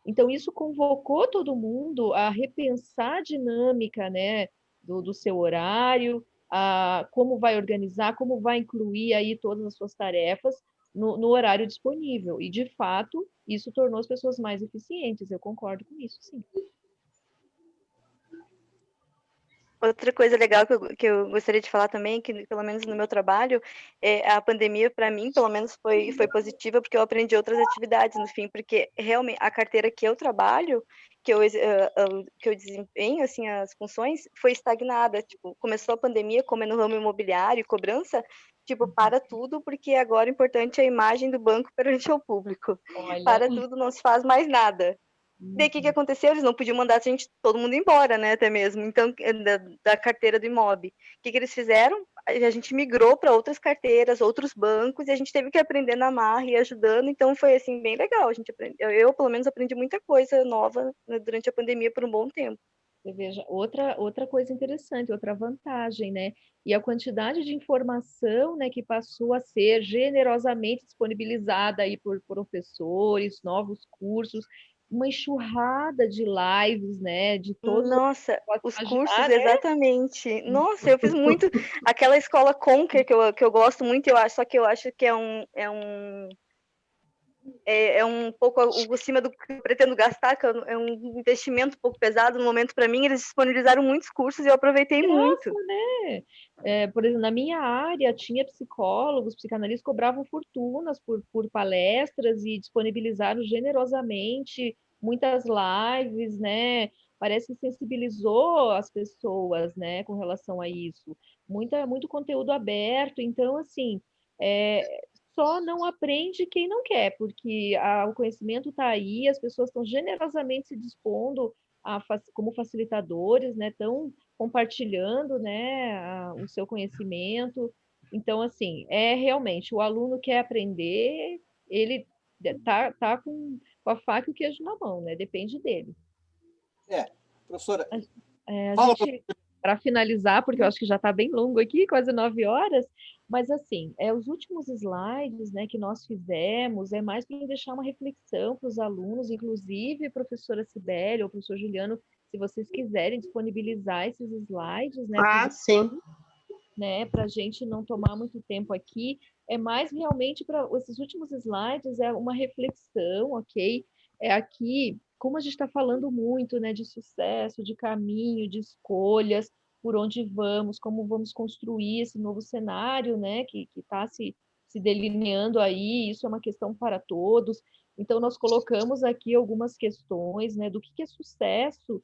Então, isso convocou todo mundo a repensar a dinâmica, né, do seu horário, como vai organizar, como vai incluir aí todas as suas tarefas no horário disponível. E, de fato, isso tornou as pessoas mais eficientes. Eu concordo com isso, sim. Outra coisa legal que eu gostaria de falar também, que pelo menos no meu trabalho, a pandemia, para mim, pelo menos, foi positiva, porque eu aprendi outras atividades no fim, porque realmente a carteira que eu trabalho, que eu desempenho, assim, as funções, foi estagnada. Tipo, começou a pandemia, como é no ramo imobiliário, cobrança, tipo, para tudo, porque agora o importante é a imagem do banco perante o público. Olha, Para tudo, não se faz mais nada. Daí, o que aconteceu? Eles não podiam mandar todo mundo embora, né, até mesmo, então, da carteira do Imob. O que eles fizeram? A gente migrou para outras carteiras, outros bancos, e a gente teve que aprender na marra e ajudando, então foi, assim, bem legal. A gente eu, pelo menos, aprendi muita coisa nova, né, durante a pandemia por um bom tempo. você veja, outra coisa interessante, outra vantagem, né? E a quantidade de informação, né, que passou a ser generosamente disponibilizada aí por professores, novos cursos, uma enxurrada de lives, né, de todos Nossa, os cursos, né? exatamente. Nossa, eu fiz muito aquela escola Conquer que eu gosto muito, só que eu acho que é um pouco acima do que eu pretendo gastar, que é um investimento um pouco pesado no momento para mim. Eles disponibilizaram muitos cursos e eu aproveitei muito. Né? Por exemplo, na minha área tinha psicólogos, psicanalistas que cobravam fortunas por palestras e disponibilizaram generosamente muitas lives, né? Parece que sensibilizou as pessoas, né, com relação a isso. Muito conteúdo aberto. Então, assim, só não aprende quem não quer, porque o conhecimento está aí, as pessoas estão generosamente se dispondo como facilitadores, né? Estão compartilhando, né, o seu conhecimento. Então, assim, realmente, o aluno quer aprender, ele tá com a faca e o queijo na mão, né? Depende dele. Professora, A fala. gente, para finalizar, porque eu acho que já está bem longo aqui, quase 9 horas, mas assim, os últimos slides, né, que nós fizemos é mais para deixar uma reflexão para os alunos, inclusive professora Cibele ou professor Juliano, se vocês quiserem disponibilizar esses slides, né, sim. né, para a gente não tomar muito tempo aqui, é mais realmente para esses últimos slides, é uma reflexão, ok? Aqui, como a gente está falando muito, né, de sucesso, de caminho, de escolhas, por onde vamos, como vamos construir esse novo cenário, né, que está se delineando aí, isso é uma questão para todos. Então, nós colocamos aqui algumas questões, né, do que é sucesso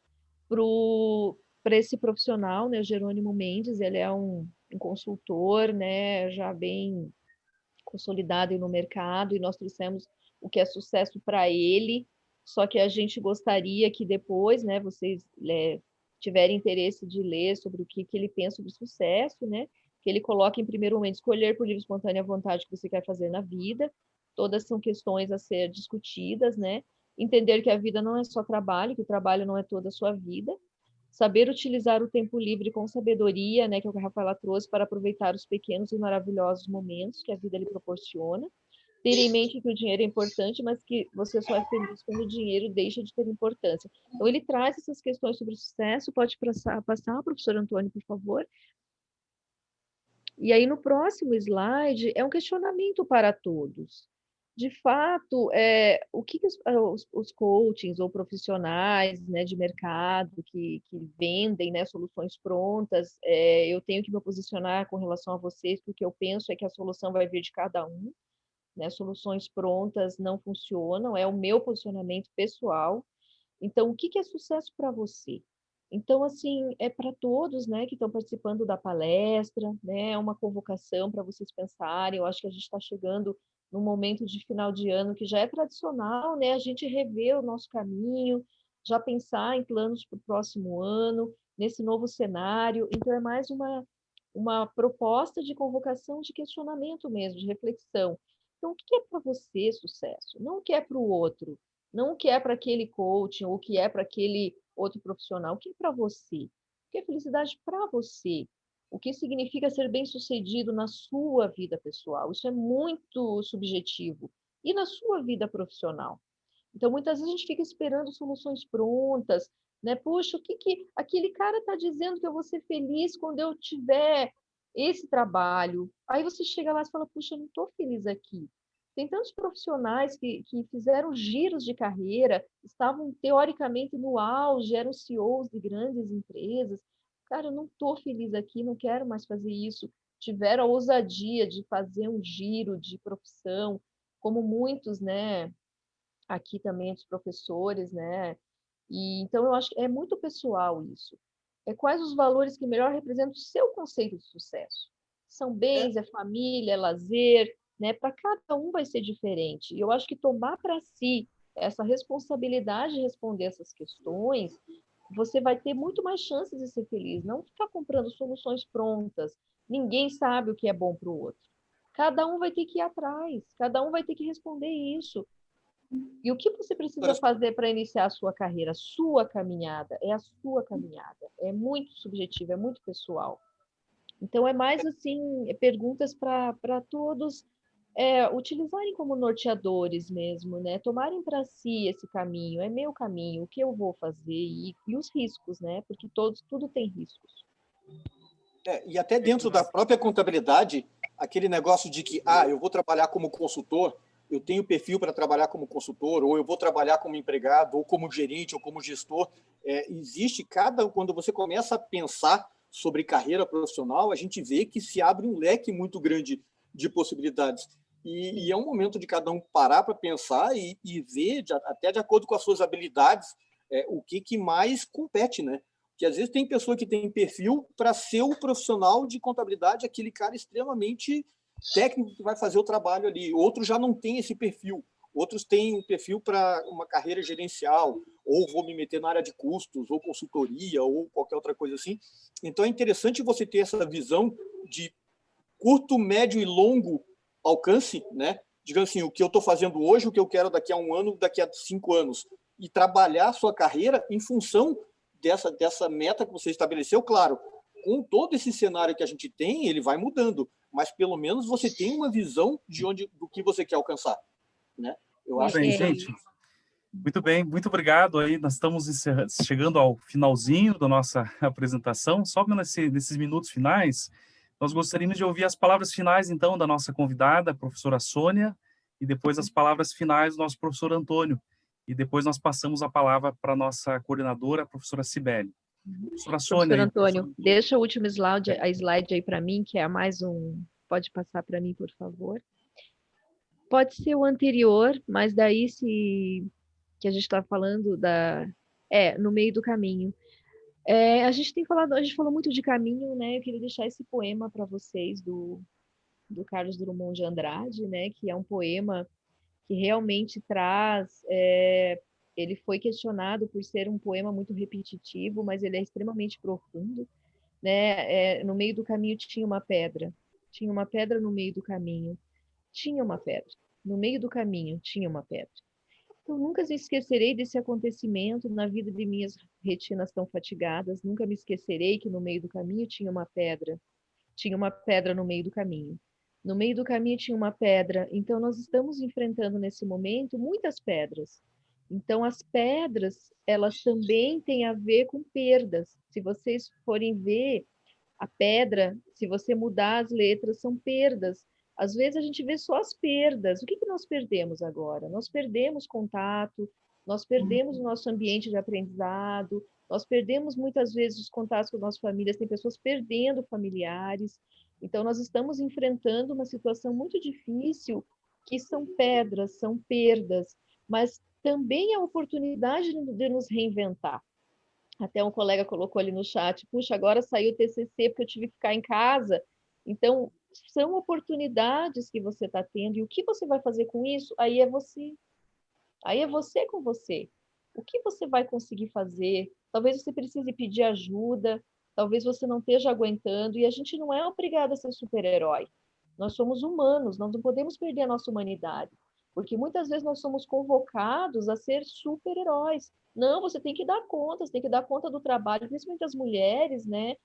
para esse profissional, né, Jerônimo Mendes, ele é um consultor, né, já bem consolidado no mercado, e nós trouxemos o que é sucesso para ele, só que a gente gostaria que depois, né, vocês tiverem interesse de ler sobre o que ele pensa sobre sucesso, né, que ele coloque em primeiro momento, escolher por livre e espontânea vontade o que você quer fazer na vida, todas são questões a ser discutidas, né, entender que a vida não é só trabalho, que o trabalho não é toda a sua vida, saber utilizar o tempo livre com sabedoria, né, que é o que a Rafaela trouxe, para aproveitar os pequenos e maravilhosos momentos que a vida lhe proporciona. Ter em mente que o dinheiro é importante, mas que você só é feliz quando o dinheiro deixa de ter importância. Então, ele traz essas questões sobre sucesso. Pode passar, professor Antônio, por favor. E aí, no próximo slide, é um questionamento para todos. De fato, o que os coachings ou profissionais, né, de mercado que vendem, né, soluções prontas, eu tenho que me posicionar com relação a vocês, porque eu penso que a solução vai vir de cada um, né, soluções prontas não funcionam, é o meu posicionamento pessoal. Então, o que é sucesso para você? Então, assim, é para todos, né, que estão participando da palestra, né, é uma convocação para vocês pensarem. Eu acho que a gente está chegando no momento de final de ano, que já é tradicional, né? A gente rever o nosso caminho, já pensar em planos para o próximo ano, nesse novo cenário. Então, é mais uma proposta de convocação de questionamento mesmo, de reflexão. Então, o que é para você sucesso? Não o que é para o outro, não o que é para aquele coaching, ou o que é para aquele outro profissional, o que é para você? O que é felicidade para você? O que significa ser bem-sucedido na sua vida pessoal? Isso é muito subjetivo. E na sua vida profissional? Então, muitas vezes a gente fica esperando soluções prontas, né? Puxa, o que aquele cara está dizendo que eu vou ser feliz quando eu tiver esse trabalho? Aí você chega lá e fala, puxa, eu não estou feliz aqui. Tem tantos profissionais que fizeram giros de carreira, estavam teoricamente no auge, eram CEOs de grandes empresas. Cara, eu não estou feliz aqui, não quero mais fazer isso. Tiveram a ousadia de fazer um giro de profissão, como muitos, né? Aqui também os professores, né? E então eu acho que é muito pessoal isso. É quais os valores que melhor representam o seu conceito de sucesso? São bens, é família, é lazer, né? Para cada um vai ser diferente. E eu acho que tomar para si essa responsabilidade de responder essas questões, você vai ter muito mais chances de ser feliz. Não ficar comprando soluções prontas. Ninguém sabe o que é bom para o outro. Cada um vai ter que ir atrás, cada um vai ter que responder isso. E o que você precisa fazer para iniciar a sua carreira? A sua caminhada, é a sua caminhada. É muito subjetivo, é muito pessoal. Então, é mais assim, perguntas para todos utilizarem como norteadores mesmo, né? Tomarem para si esse caminho, é meu caminho, o que eu vou fazer e os riscos, né? Porque tudo tem riscos. E até dentro da própria contabilidade, aquele negócio de que, eu vou trabalhar como consultor, eu tenho perfil para trabalhar como consultor, ou eu vou trabalhar como empregado, ou como gerente, ou como gestor. Existe quando você começa a pensar sobre carreira profissional, a gente vê que se abre um leque muito grande de possibilidades. E é um momento de cada um parar para pensar e ver, até de acordo com as suas habilidades, o que mais compete, né? Que às vezes tem pessoa que tem perfil para ser o profissional de contabilidade, aquele cara extremamente técnico que vai fazer o trabalho ali. Outros já não têm esse perfil. Outros têm um perfil para uma carreira gerencial, ou vou me meter na área de custos, ou consultoria, ou qualquer outra coisa assim. Então é interessante você ter essa visão de curto, médio e longo alcance, né? Digamos assim, o que eu estou fazendo hoje, o que eu quero daqui a 1 ano, daqui a 5 anos, e trabalhar a sua carreira em função dessa meta que você estabeleceu. Claro, com todo esse cenário que a gente tem, ele vai mudando, mas pelo menos você tem uma visão do que você quer alcançar, né? Eu acho bem, que gente. Muito bem, muito obrigado. Aí nós estamos chegando ao finalzinho da nossa apresentação. Só nesses minutos finais, nós gostaríamos de ouvir as palavras finais, então, da nossa convidada, a professora Sônia, e depois as palavras finais do nosso professor Antônio. E depois nós passamos a palavra para a nossa coordenadora, a professora Cibele. Professora Sônia. Professor Antônio, deixa o último slide aí para mim, que é mais um. Pode passar para mim, por favor. Pode ser o anterior, mas daí que a gente está falando no meio do caminho. A gente falou muito de caminho, né? Eu queria deixar esse poema para vocês do Carlos Drummond de Andrade, né? Que é um poema que realmente traz. Ele foi questionado por ser um poema muito repetitivo, mas ele é extremamente profundo, né? No meio do caminho tinha uma pedra no meio do caminho, tinha uma pedra no meio do caminho, tinha uma pedra. Eu nunca me esquecerei desse acontecimento na vida de minhas retinas tão fatigadas. Nunca me esquecerei que no meio do caminho tinha uma pedra. Tinha uma pedra no meio do caminho. No meio do caminho tinha uma pedra. Então, nós estamos enfrentando nesse momento muitas pedras. Então, as pedras, elas também têm a ver com perdas. Se vocês forem ver a pedra, se você mudar as letras, são perdas. Às vezes a gente vê só as perdas. O que nós perdemos agora? Nós perdemos contato, nós perdemos o nosso ambiente de aprendizado, nós perdemos muitas vezes os contatos com as nossas famílias, tem pessoas perdendo familiares. Então, nós estamos enfrentando uma situação muito difícil, que são pedras, são perdas, mas também é a oportunidade de nos reinventar. Até um colega colocou ali no chat, puxa, agora saiu o TCC porque eu tive que ficar em casa. Então, são oportunidades que você está tendo, e o que você vai fazer com isso, aí é você. Aí é você com você. O que você vai conseguir fazer? Talvez você precise pedir ajuda, talvez você não esteja aguentando, e a gente não é obrigado a ser super-herói. Nós somos humanos, nós não podemos perder a nossa humanidade, porque muitas vezes nós somos convocados a ser super-heróis. Não, você tem que dar conta, você tem que dar conta do trabalho, principalmente as mulheres, né,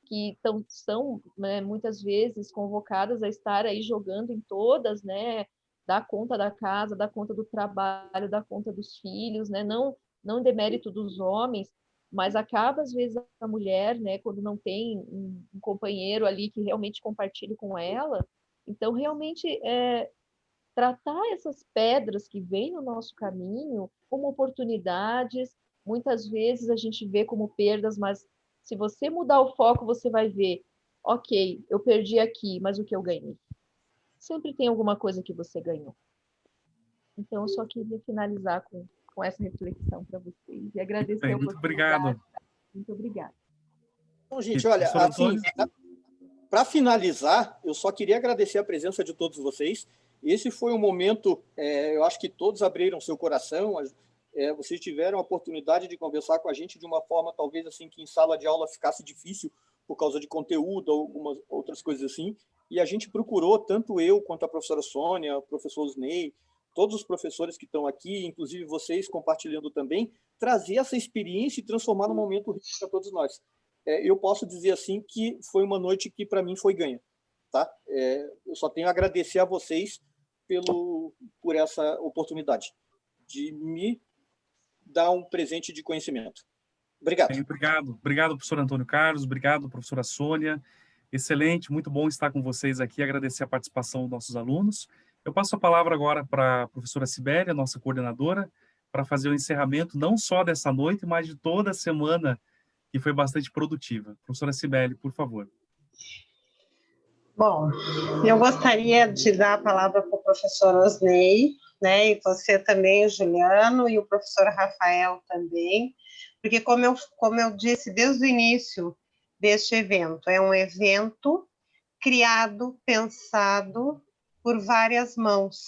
que são, né, muitas vezes convocadas a estar aí jogando em todas, né, dar conta da casa, dar conta do trabalho, dar conta dos filhos, né, não demérito dos homens, mas acaba às vezes a mulher, né, quando não tem um companheiro ali que realmente compartilhe com ela, então realmente tratar essas pedras que vêm no nosso caminho como oportunidades. Muitas vezes a gente vê como perdas, mas se você mudar o foco, você vai ver, ok, eu perdi aqui, mas o que eu ganhei? Sempre tem alguma coisa que você ganhou. Então, eu só queria finalizar com essa reflexão para vocês e agradecer Bem, a muito oportunidade. obrigado. Muito obrigada. Bom, gente, olha, Professor assim, Antônio? para finalizar, eu só queria agradecer a presença de todos vocês. Esse foi um momento, eu acho que todos abriram seu coração, vocês tiveram a oportunidade de conversar com a gente de uma forma, talvez, assim, que em sala de aula ficasse difícil por causa de conteúdo ou algumas outras coisas assim, e a gente procurou, tanto eu quanto a professora Sônia, o professor Osnei, todos os professores que estão aqui, inclusive vocês compartilhando também, trazer essa experiência e transformar num momento rico para todos nós. Eu posso dizer assim que foi uma noite que para mim foi ganha, tá? Eu só tenho a agradecer a vocês por essa oportunidade de me dar um presente de conhecimento. Obrigado. Bem, obrigado, professor Antônio Carlos, obrigado, professora Sônia. Excelente, muito bom estar com vocês aqui, agradecer a participação dos nossos alunos. Eu passo a palavra agora para a professora Cibele, a nossa coordenadora, para fazer o encerramento não só dessa noite, mas de toda a semana, que foi bastante produtiva. Professora Cibele, por favor. Bom, eu gostaria de dar a palavra para o professor Osnei, né, e você também, o Juliano, e o professor Rafael também, porque como eu disse desde o início deste evento, é um evento criado, pensado por várias mãos,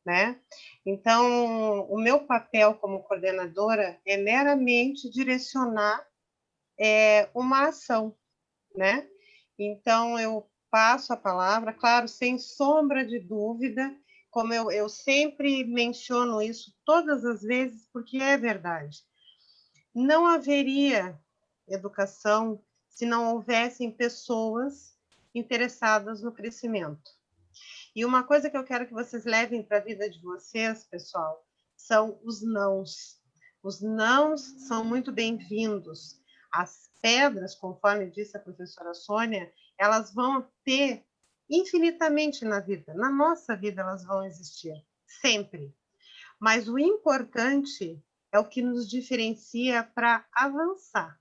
né? Então, o meu papel como coordenadora é meramente direcionar uma ação, né? Então, eu passo a palavra, claro, sem sombra de dúvida, como eu sempre menciono isso todas as vezes, porque é verdade. Não haveria educação se não houvessem pessoas interessadas no crescimento. E uma coisa que eu quero que vocês levem para a vida de vocês, pessoal, são os nãos. Os nãos são muito bem-vindos. As pedras, conforme disse a professora Sônia, elas vão ter infinitamente na vida. Na nossa vida elas vão existir, sempre. Mas o importante é o que nos diferencia para avançar,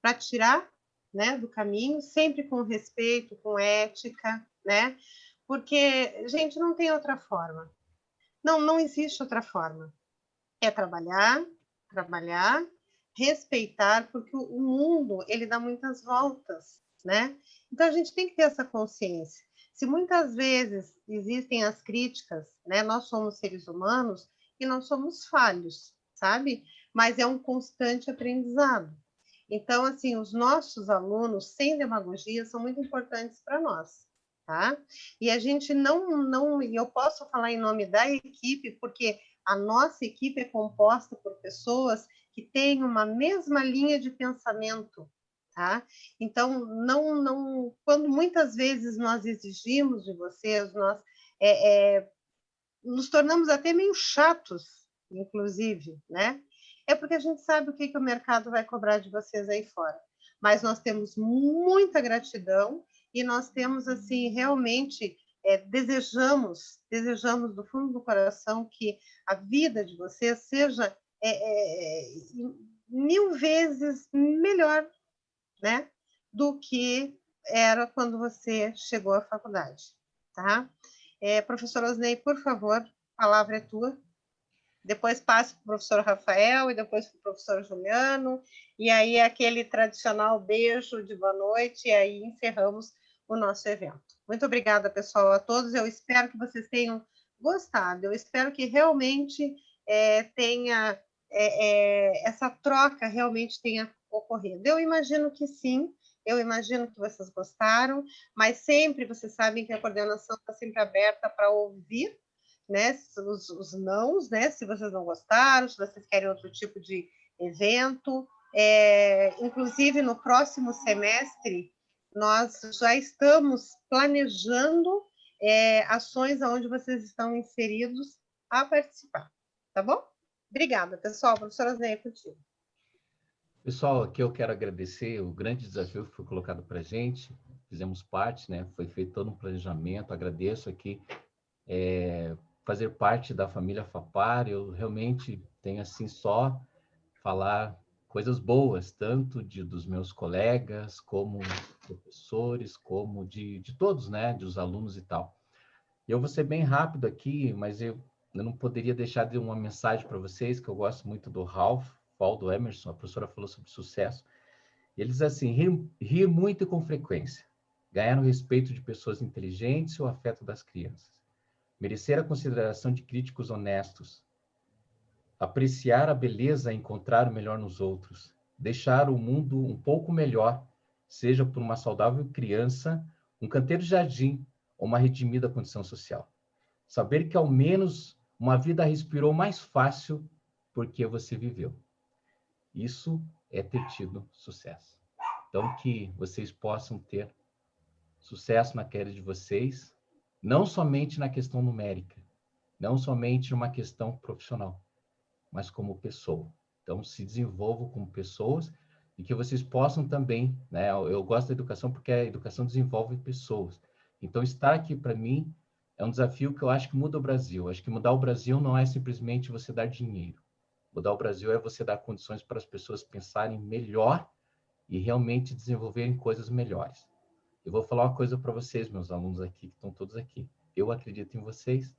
para tirar, né, do caminho, sempre com respeito, com ética, né? Porque, gente, não tem outra forma. Não existe outra forma. É trabalhar, respeitar, porque o mundo, ele dá muitas voltas, né? Então, a gente tem que ter essa consciência. Se muitas vezes existem as críticas, né? Nós somos seres humanos e nós somos falhos, sabe? Mas é um constante aprendizado. Então, assim, os nossos alunos, sem demagogia, são muito importantes para nós, tá? E a gente e eu posso falar em nome da equipe, porque a nossa equipe é composta por pessoas que têm uma mesma linha de pensamento, tá? Então, quando muitas vezes nós exigimos de vocês, nós nos tornamos até meio chatos, inclusive, né? É porque a gente sabe o que o mercado vai cobrar de vocês aí fora. Mas nós temos muita gratidão e nós temos, assim, realmente desejamos do fundo do coração que a vida de vocês seja 1000 vezes melhor, né, do que era quando você chegou à faculdade, tá? Professor Osnei, por favor, a palavra é tua. Depois passo para o professor Rafael e depois para o professor Juliano, e aí aquele tradicional beijo de boa noite, e aí encerramos o nosso evento. Muito obrigada, pessoal, a todos. Eu espero que vocês tenham gostado. Eu espero que realmente tenha essa troca realmente tenha ocorrido. Eu imagino que sim. Eu imagino que vocês gostaram, mas sempre vocês sabem que a coordenação está sempre aberta para ouvir, né, os nãos, né, se vocês não gostaram, se vocês querem outro tipo de evento. Inclusive, no próximo semestre, nós já estamos planejando ações onde vocês estão inseridos a participar, tá bom? Obrigada, pessoal. Professora Zéia, contigo. Pessoal, aqui eu quero agradecer o grande desafio que foi colocado para a gente. Fizemos parte, né? Foi feito todo um planejamento. Agradeço aqui fazer parte da família FAPAR. Eu realmente tenho, assim, só falar coisas boas, tanto dos meus colegas, como professores, como de todos, né? Dos alunos e tal. Eu vou ser bem rápido aqui, mas eu não poderia deixar de uma mensagem para vocês, que eu gosto muito do Ralph Waldo Emerson. A professora falou sobre sucesso. Ele diz assim: rir muito e com frequência, ganhar o respeito de pessoas inteligentes e o afeto das crianças, merecer a consideração de críticos honestos, apreciar a beleza e encontrar o melhor nos outros, deixar o mundo um pouco melhor, seja por uma saudável criança, um canteiro de jardim ou uma redimida condição social. Saber que ao menos uma vida respirou mais fácil porque você viveu. Isso é ter tido sucesso. Então, que vocês possam ter sucesso na carreira de vocês, não somente na questão numérica, não somente uma questão profissional, mas como pessoa. Então, se desenvolvam como pessoas e que vocês possam também, né? Eu gosto da educação porque a educação desenvolve pessoas. Então, estar aqui, para mim, é um desafio que eu acho que muda o Brasil. Acho que mudar o Brasil não é simplesmente você dar dinheiro. Mudar o Brasil é você dar condições para as pessoas pensarem melhor e realmente desenvolverem coisas melhores. Eu vou falar uma coisa para vocês, meus alunos aqui, que estão todos aqui. Eu acredito em vocês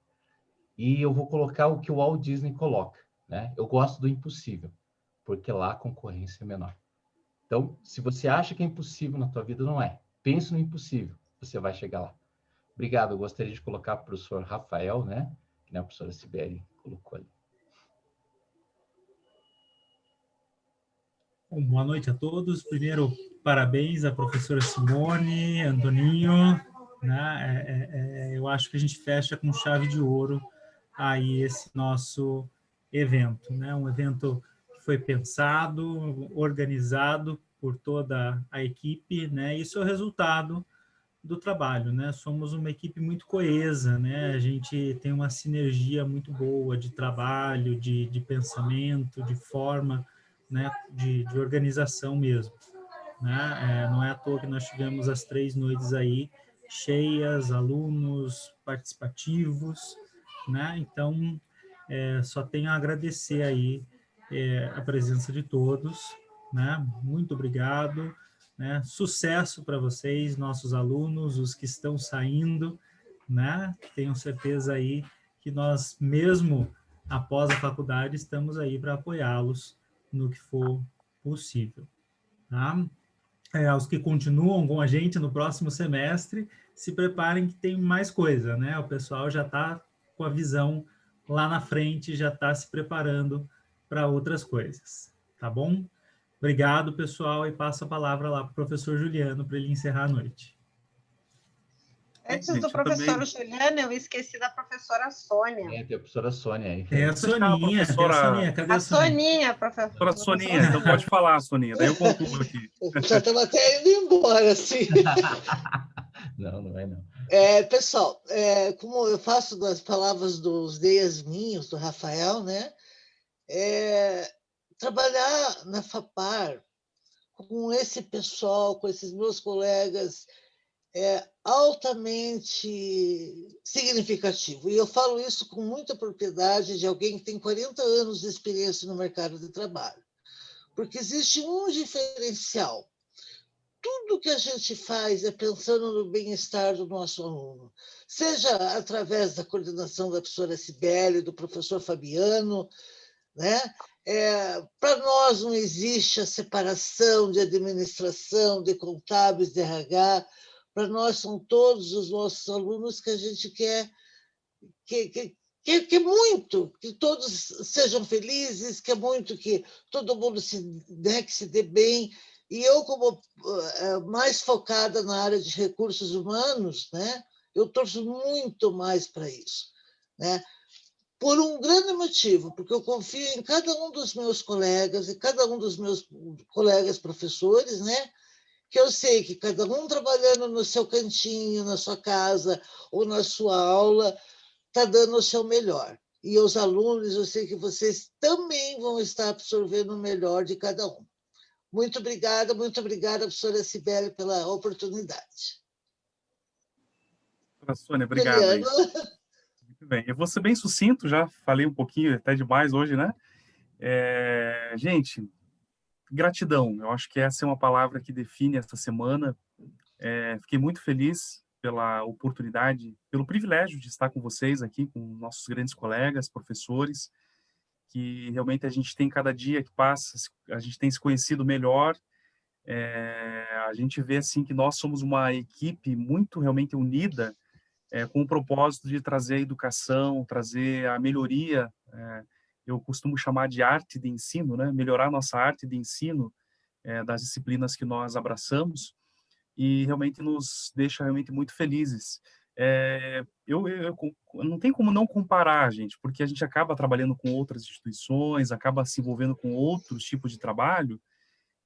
e eu vou colocar o que o Walt Disney coloca, né? Eu gosto do impossível, porque lá a concorrência é menor. Então, se você acha que é impossível na tua vida, não é. Pense no impossível, você vai chegar lá. Obrigado. Eu gostaria de colocar o professor Rafael, né? Que a professora Sibeli colocou ali. Bom, boa noite a todos. Primeiro, parabéns à professora Simone, Antoninho. Né? Eu acho que a gente fecha com chave de ouro aí esse nosso evento, né? Um evento que foi pensado, organizado por toda a equipe, né? Isso é o resultado do trabalho, né? Somos uma equipe muito coesa, né? A gente tem uma sinergia muito boa de trabalho, de pensamento, de forma, né? De organização mesmo, né? Não é à toa que nós tivemos as 3 noites aí cheias, alunos participativos, né? Então, só tenho a agradecer aí a presença de todos, né? Muito obrigado, né? Sucesso para vocês, nossos alunos, os que estão saindo, né? Tenho certeza aí que nós, mesmo após a faculdade, estamos aí para apoiá-los no que for possível, tá? Os que continuam com a gente no próximo semestre, se preparem que tem mais coisa, né? O pessoal já está com a visão lá na frente, já está se preparando para outras coisas, tá bom? Obrigado, pessoal, e passo a palavra lá para o professor Juliano para ele encerrar a noite. Antes do professor Juliano, eu esqueci da professora Sônia. Tem a professora Sônia aí. É a Soninha, cadê a Soninha, professora? Professora Soninha, então pode falar, Soninha, daí eu concluo aqui. Já estava até indo embora, assim. Não é não. Pessoal, como eu faço das palavras dos Yasmin, do Rafael, né? Trabalhar na FAPAR com esse pessoal, com esses meus colegas, é altamente significativo. E eu falo isso com muita propriedade de alguém que tem 40 anos de experiência no mercado de trabalho. Porque existe um diferencial. Tudo que a gente faz é pensando no bem-estar do nosso aluno, seja através da coordenação da professora Sibeli, do professor Fabiano, né? Para nós não existe a separação de administração, de contábeis, de RH, para nós são todos os nossos alunos que a gente quer que muito que todos sejam felizes, que é muito que todo mundo que se dê bem. E eu, como mais focada na área de recursos humanos, né, eu torço muito mais para isso, né? Por um grande motivo, porque eu confio em cada um dos meus colegas e cada um dos meus colegas professores, né? Que eu sei que cada um trabalhando no seu cantinho, na sua casa ou na sua aula, está dando o seu melhor. E os alunos, eu sei que vocês também vão estar absorvendo o melhor de cada um. Muito obrigada, professora Cibele, pela oportunidade. Professora Sônia, obrigado. Muito bem. Eu vou ser bem sucinto, já falei um pouquinho, até demais hoje, né? Gente, gratidão. Eu acho que essa é uma palavra que define essa semana. Fiquei muito feliz pela oportunidade, pelo privilégio de estar com vocês aqui, com nossos grandes colegas, professores, que realmente a gente tem cada dia que passa, a gente tem se conhecido melhor. A gente vê assim que nós somos uma equipe muito realmente unida, com o propósito de trazer a educação, trazer a melhoria, eu costumo chamar de arte de ensino, né? Melhorar a nossa arte de ensino das disciplinas que nós abraçamos, e realmente nos deixa realmente muito felizes. Eu não tem como não comparar, gente, porque a gente acaba trabalhando com outras instituições, acaba se envolvendo com outros tipos de trabalho,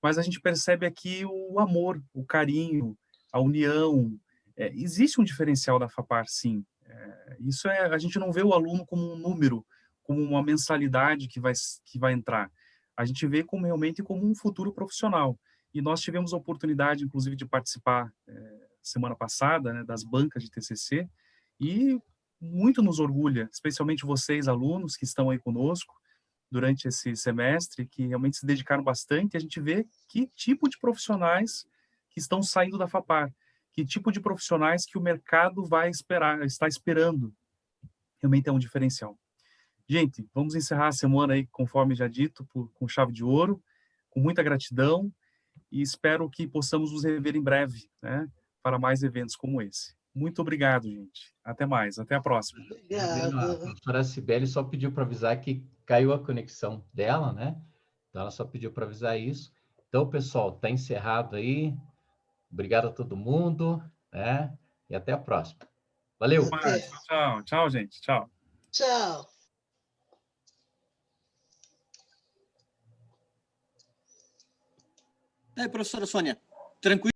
mas a gente percebe aqui o amor, o carinho, a união. Existe um diferencial da FAPAR, sim. Isso a gente não vê o aluno como um número, como uma mensalidade que vai entrar. A gente vê realmente como um futuro profissional. E nós tivemos a oportunidade, inclusive, de participar semana passada, né, das bancas de TCC, e muito nos orgulha, especialmente vocês, alunos, que estão aí conosco durante esse semestre, que realmente se dedicaram bastante, e a gente vê que tipo de profissionais que estão saindo da FAPAR, que tipo de profissionais que o mercado está esperando. Realmente é um diferencial. Gente, vamos encerrar a semana aí, conforme já dito, com chave de ouro, com muita gratidão, e espero que possamos nos rever em breve, né, para mais eventos como esse. Muito obrigado, gente. Até mais, até a próxima. Obrigada. A professora Cibele só pediu para avisar que caiu a conexão dela, né? Então, ela só pediu para avisar isso. Então, pessoal, está encerrado aí. Obrigado a todo mundo, né? E até a próxima. Valeu! Tchau, tchau, gente. Tchau. Tchau. Professora Sônia, tranquilo?